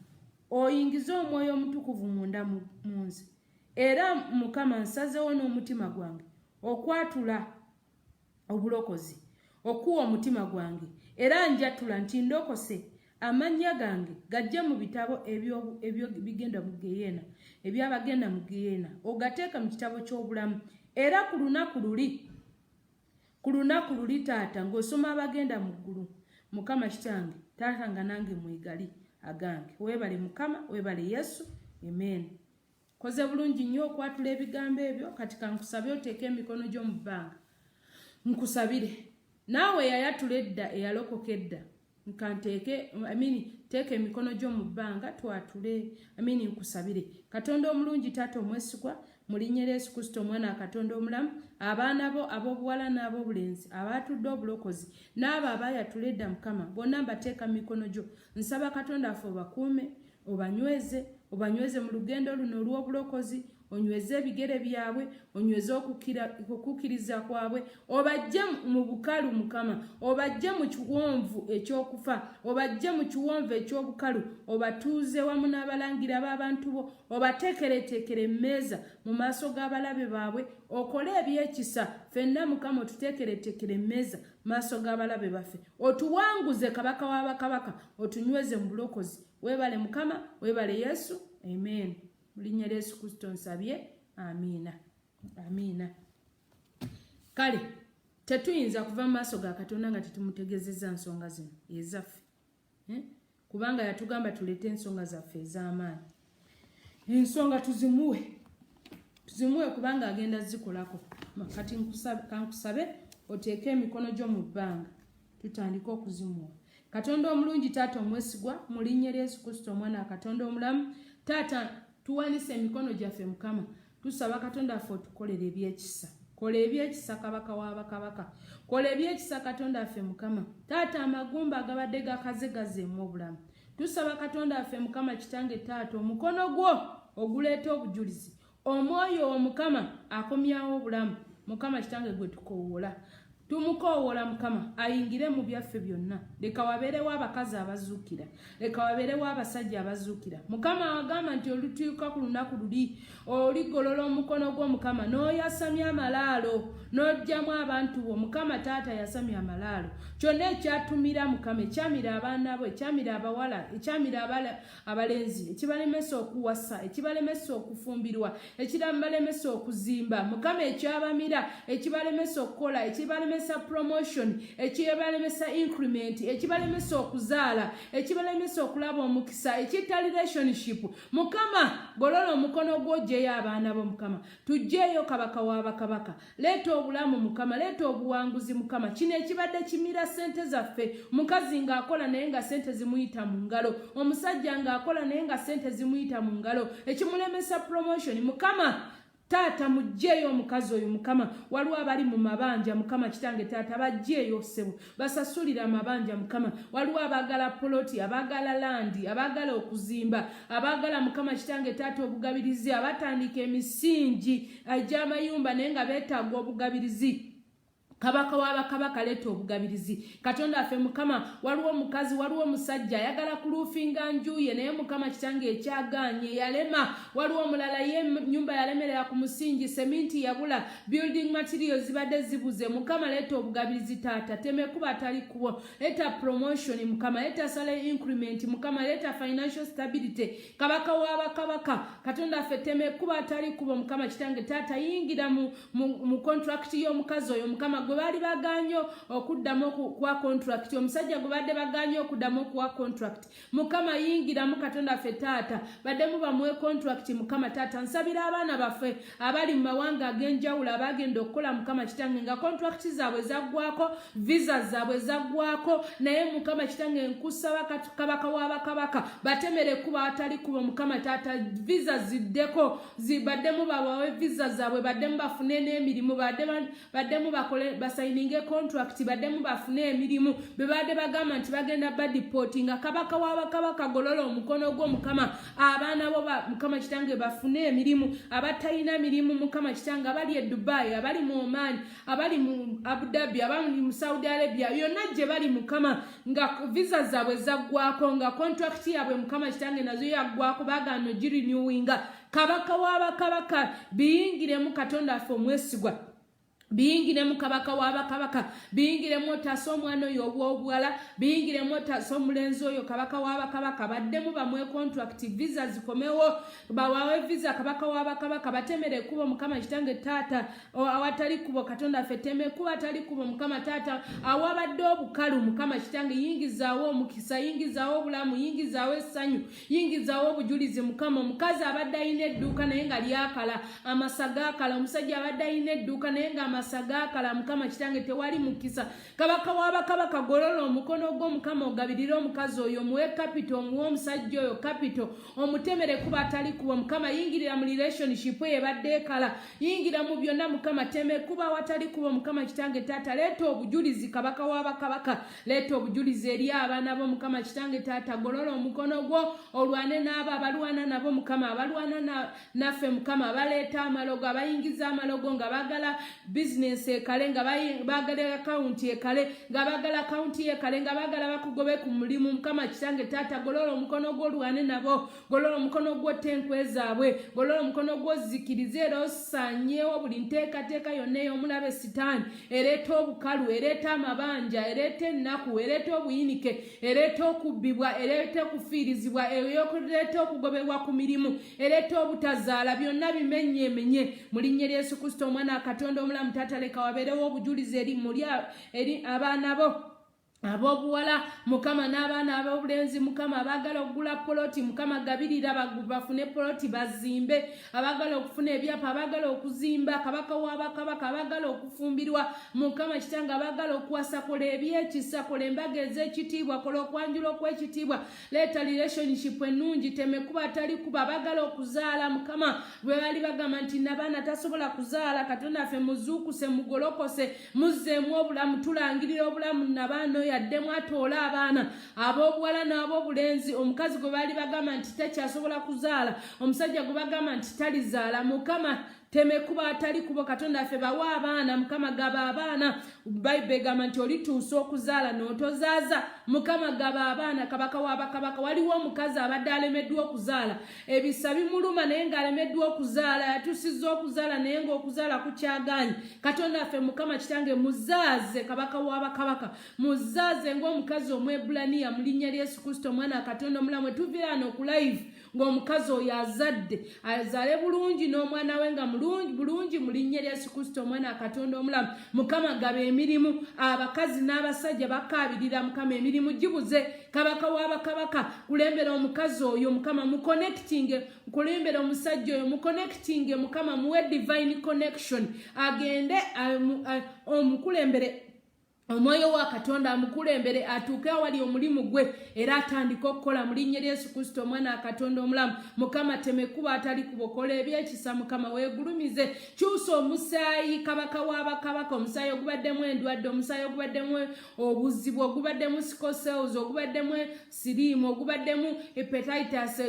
oyingize omwoyo omutukuvu munda mu nze era Mukama nsazeewo n'omutima gwange okwatula obulokozi okuwa omutima gwange era njatula nti ndokose amannya gange gajja mu bitabo ebyo bigenda mu Geyeena ebyabagenda mu Geyeena ogateeka mu kitabo ky'obulamu era ku lunaku luli taata ng'osoma abagenda mu ggulu Mukama kitange taata nga nange mwegali agange weebale Mukama weebale Yesu amen. Koze bulungi nnyo okwatula ebigambo ebyo kati kankusabe oteeke emikono gyo mu bbanga nkusabire naawe yayatula edda eyalokoka edda nkanteeke teeka emikono gyo mu bbanga twatule nkusabire Katonda omulungi taata omwesigwa mu linnya lya Yesu Kristo omwana wa Katonda omulamu abaana bo ab'obuwala n'ab'obulenzi abaatudde obulokozi n'abo abaayatula edda Mukama bonna mbateeka mu mikono gyo nsaba Katonda affe obakuume obanyweze mu lugendo luno olw'obulokozi onyweze ebigere byabwe onyweze okukkiriza kwabwe obajje mu bukalu Mukama obajje mu kiwonvu ekyokufa obajje mu kiwonvu ekyobukalu obatuuze wamu n'abalangira b'abantu bo obateekereteekere emmeeza mu maaso g'abalabe baabwe okole ebyekisa ffenna Mukama otuteekereteekere emmeeza mu maaso g'abalabe baffe otuwanguze kabaka w'abakabaka otunyweze mu bulokozi weebale Mukama weebale Yesu amen. Linnya lya Yesu Kristo nsabye amiina kale tetuyinza kuva mu maaso ga Katonda nga tetumutegezeza nsonga zino ezaffe kubanga yatugamba tuleete ensonga zaffe ez'amaanyi ensonga tuzimuwe kubanga agenda zikolako kati kankusabe oteeke emikono gyo mu bbanga tutandike okuzimuwa Katonda omulungi taata omwesigwa mu linnya lya Yesu Kristo omwana wa Katonda omulamu taata tuwanise emikono gyaffe Mukama tusaba Katonda affe otukolere ebyekisa kola ebyekisa kabaka w'abakabaka kola ebyekisa Katonda affe Mukama taata amagumba agabadde gakazegazeemu obulamu tusaba Katonda affe Mukama kitange taata omukono gwo oguleeta obujulizi omwoyo Mukama akomyawo obulamu Mukama kitange gwe tukowoola tumukoowoola Mukama ayingire mu byaffe byonna leka wabeerewo abakazi abazuukira leka wabeerewo abasajja abazuukira Mukama wagamba nti olutuuka ku lunaku luli oligolola omukono gwo Mukama n'oyasamya amalaalo n'oggyamu abantu bo Mukama taata yasamya amalaalo kyonna ekyatumira Mukama ekyamira abaana bo ekyamira abawala ekyamira abalenzi ekibalemesa okuwasa ekibalemesa okufumbirwa ekibalemesa okuzimba Mukama ekyabamira ekibalemesa okukola ekibalemesa promotion ekibalemesa increment ekibalemesa okuzaala ekibalemesa okulaba omukisa ekita relationship Mukama golola omukono gwo gyeyo abaana bo Mukama tujjeeyo kabaka w'abakabaka leeta obulamu Mukama leeta obuwanguzi Mukama kino ekibadde kimira sente zaffe mukazi ng'akola naye nga sente zimuyita mu ngalo omusajja ng'akola naye nga sente zimuyita mu ngalo ekimulemesa promotion Mukama taata mujjeeyo omukazi oyo Mukama waliwo abali mu mabanja Mukama kitange taata bajjeeyo ssebo basasulira amabanja Mukama waliwo abaagala poloti abaagala landi abaagala okuzimba abaagala Mukama kitange taata obugabirizi abatandika emisingi egy'amayumba naye nga beetaaga obugabirizi kabaka w'abakabaka leeta obugabirizi Katonda affe Mukama waliwo omukazi waliwo omusajja ayagala kuluufinga njuye naye Mukama kitange ekyagaanye yalema waliwo omulala ye nnyumba yalemerera ku musingi seminti yabula building materials zibadde zibuze Mukama leeta obugabirizi taata temekuba atali kubo leeta promotion Mukama leeta salary increment Mukama leeta financial stability kabaka w'abakabaka Katonda affe temekuba atali kubo Mukama kitange taata yingira mu contract y'omukazi oyo Mukama gwe bali baganyo okuddamu kwa contract omusajja gwe badde baganyo okuddamu kwa contract Mukama yingira mu Katonda affe taata badde mu bamwe contract Mukama taata nsabira abaana baffe abali mu mawanga ag'enjawulo abagenda okukola Mukama kitange nga contract zaabwe zaggwako visa zaabwe zaggwako naye Mukama kitange nkusaba kabaka w'abakabaka batemere kuba atali kuba Mukama taata visa ziddeko zibaddemu babawe visa zaabwe baddemu bafune n'emirimu baddemu bakole basayininge contract baddemu bafune emirimu bebadde bagamba nti bagenda badipotinga kabaka w'abakabaka golola omukono gwo mukama abaana bo mukama kitange bafune emirimu abatayina mirimu mukama kitange abali e Dubai abali mu Oman abali mu Abu Dhabi abali mu Saudi Arabia yonna gye bali mukama nga visa zaabwe zaggwako nga contract yaabwe mukama kitange nazo yaggwako bagano giri renewinga kabaka w'abakabaka biyingiremu katonda affe omwesigwa biyingiremu kabaka w'abakabaka biyingiremu otaasa omwana oyo obwobwala biyingiremu otaasa omulenzi oyo kabaka w'abakabaka baddemu bamwe contract visa zikomewo bawawe visa kabaka w'abakabaka batemere kubo mukama kitange taata awatali kubo katonda affe teme kuba atali kubo mukama taata awabadde obukalu mukama kitange yingizaawo omukisa yingizaawo obulamu yingizaawo essanyu yingizaawo obujulizi mukama omukazi abadde ayina edduuka naye nga lyakala amasaga akala omusajja abadde ayina edduuka naye nga masagakala mukama kitange tewali mukisa kabaka w'abakabaka golola omukono gwo mukama ogabirira omukazi oyo muwe capital omuwe omusajja oyo capital omutemere kuba atali kuba mukama yingirira mu relationship ebadde ekala yingira mu byonna mukama teme kuba watali kuba mukama kitange taata leeta obujulizi kabaka w'abakabaka leeta obujulizi eri abaana bo mukama kitange taata golola omukono gwo olwane n'abo abalwana nabo mukama abalwana naffe mukama abaleeta amalogo abayingiza amalogo nga bagala business ekale nga bagala account ekale nga bagala account ekale nga bagala bakugobe ku mulimu mukama kitange taata golola omukono gwo olwane nabo golola omukono gwo tenkwe zaabwe golola omukono gwo zikirize era osanyewo buli nteekateeka yonna ey'omulabe sitaani ereeta obukalu ereeta amabanja ereeta ennaku ereeta obuyinike ereeta okubbibwa ereeta okufiirizibwa ereeta okugobebwa ku mirimu ereeta obutazaala byonna bimenyeemenye mu linnya lya Yesu Kristo omwana katonda omulamu taata leka wabeerewo obujulizi eri abaana bo abobuwala mukama n'abaana abobulenzi mukama abagala okugula poloti mukama gabirira bafune poloti bazimbe abagala okufuna ebyapa abagala okuzimba kabaka w'abakabaka abagala okufumbirwa mukama kitanga abagala okuwasa kola ebyekisa kola embaga ez'ekitiibwa kola okwanjula okw'ekitiibwa leeta relationship ennungi teme kuba atali kuba abagala okuzaala mukama bwe bali bagamba nti nabaana tasobola kuzaala katonda affe muzuukuse mugolokose muzzeemu obulamu tulangirira obulamu nabaana yaddemu atoola abaana ab'obuwala n'ab'obulenzi omukazi gwe baali bagamba nti takyasobola kuzaala omusajja gwe bagamba nti talizaala mukama teme kuba atali kubo katonda affe bawa abaana mukama gaba abaana bayibuli egamba nti olituusa okuzaala n'otozaaza mukama gaba abaana kabaka w'abakabaka waliwo omukazi abadde alemeddwa okuzaala ebisa bimuluma naye ng'alemeddwa okuzaala yatuusizza okuzaala naye ng'okuzaala kukyagaanye katonda affe mukama kitange muzaaze kabaka w'abakabaka muzaaze ng'omukazi omwebulaniya mu linnya lya Yesu Kristo omwana katonda omulamu tuviiraano ku live ng'omukazi oyo azadde azaale bulungi n'omwana we nga bulungi mu linnya lya Yesu Kristo omwana katonda omulamu mukama gaba emirimu abakazi n'abasajja bakaabirira mukama emirimu gibuze kabaka w'abakabaka kulembera omukazi oyo mukama muconnecting kulembera omusajja oyo muconnecting mukama muwe divine connection agende omukulembere omwoyo wa katonda amukulembere atuuke awali omulimu gwe era atandika okukola mu linnya lya Yesu Kristo omwana katonda omulamu mukama teme kuba atali kubokola ebyekisa mukama weegulumize kyusa omusaayi kabaka w'abakabaka omusaayi ogubaddemu endwadde omusaayi ogubaddemu obuzibu ogubaddemu sickle ogubaddemu siriimu ogubaddemu hepatitis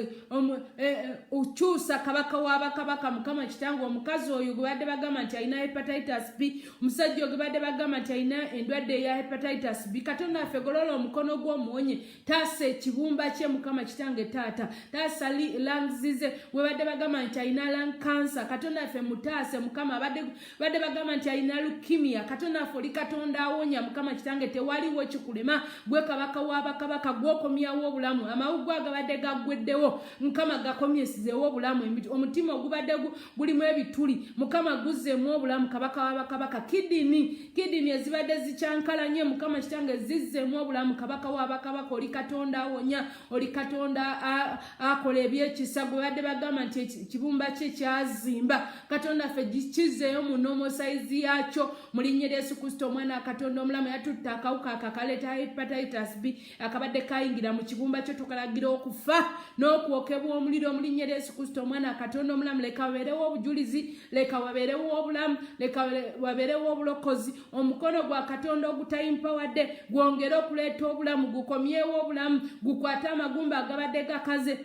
kyusa kabaka w'abakabaka mukama kitange omukazi oyo gubadde bagamba nti alina hepatitis B omusajja oyo gubadde bagamba nti alina endwadde ya hepatitis B katonda affe golola omukono gw'omuwonye taasa ekibumba kye mukama kitange taata taasa langzize webadde bagamba nti alina lung cancer katonda affe mutaase mukama badde bagamba nti alina leukemia katonda affe oli katonda awonya mukama kitange tewaliwo kikulema gwe kabaka w'abakabaka gwokomyawo obulamu amawuggwe agabadde gaggweddewo mukama gakomyesizeewo obulamu omutima ogubadde gulimu ebituli mukama guzzeemu obulamu kabaka w'abakabaka kidini ezibadde zikyanga zenkankalanye mukama kitange zizzemu obulamu kabaka w'abakabaka oli katonda awonya oli katonda akola ebyekisa gwe badde bagamba nti ekibumba kye kyazimba katonda ffe kizzeeyo mu normal size yakyo mu linnya lya Yesu Kristo omwana katonda omulamu yatutta akawuka akakaleeta hepatitis B akabadde kayingira mu kibumba kyo tukalagira okufa n'okwokebwa omuliro mu linnya lya Yesu Kristo omwana katonda omulamu leka wabeerewo obujulizi leka wabeerewo obulamu leka wabeerewo obulokozi omukono gwa katonda ogutayimpawadde gwongere okuleeta obulamu gukomyewo obulamu gukwate amagumba agabadde gakaze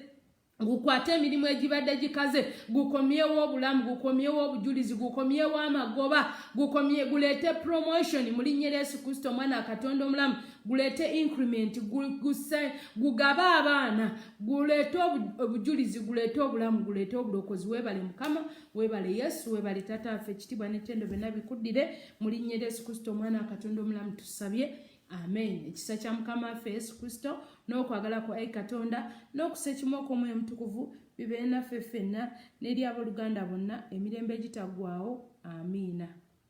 gukwate emirimu egibadde gikaze gukomyewo obulamu gukomyewo obujulizi gukomyewo amagoba guleete promotion mu linnya lya Yesu Kristo omwana katonda omulamu guleete increment gugabe abaana guleete obujulizi guleete obulamu guleete obulokozi weebale mukama weebale Yesu weebale taata waffe ekitiibwa n'ettendo byonna bikuddire mu linnya lya Yesu Kristo omwana katonda omulamu tusabye amen. Ekisa kya mukama waffe Yesu Kristo n'okwagala kwa katonda n'okusa ekimu okw'omwoyo mutukuvu bibeere naffe ffenna n'eri abooluganda bonna emirembe egitaggwaawo amiina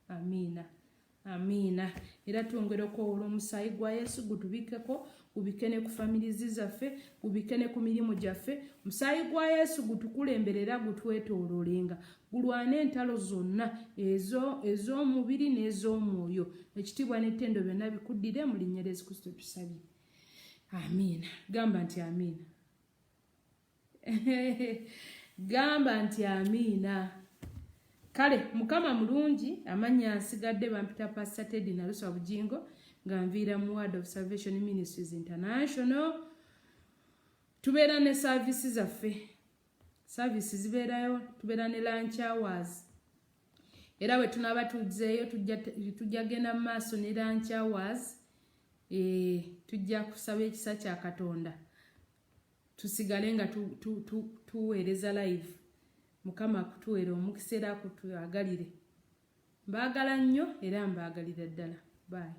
amiina amiina. Era twongere okwewoola omusaayi gwa Yesu gutubikeko gubike ne ku famirizi zaffe gubike ne ku mirimu gyaffe omusaayi gwa Yesu gutukulemberera gutwetooloolenga gulwane entalo zonna ez'omubiri n'ez'omwoyo ekitiibwa n'ettendo byonna bikuddire mu linnya lya Yesu Kristo tusabye amiina. Gamba nti amiina. Gamba nti amiina. Kale mukama mulungi amannya nsigadde bampita Pastor Teddy Naluswa Bugingo nga nviira mu Word of Salvation Ministries International. Tubeera ne services zaffe services zibeerayo tubeera ne lunch hours era bwe tunaba tuzzeeyo tujja genda mu maaso ne lunch hours tujja kusaba ekisa kya Katonda tusigale nga tuweereza live mukama kutuweera omukisa era kutwagalire mbaagala nnyo era mbaagalira ddala bye.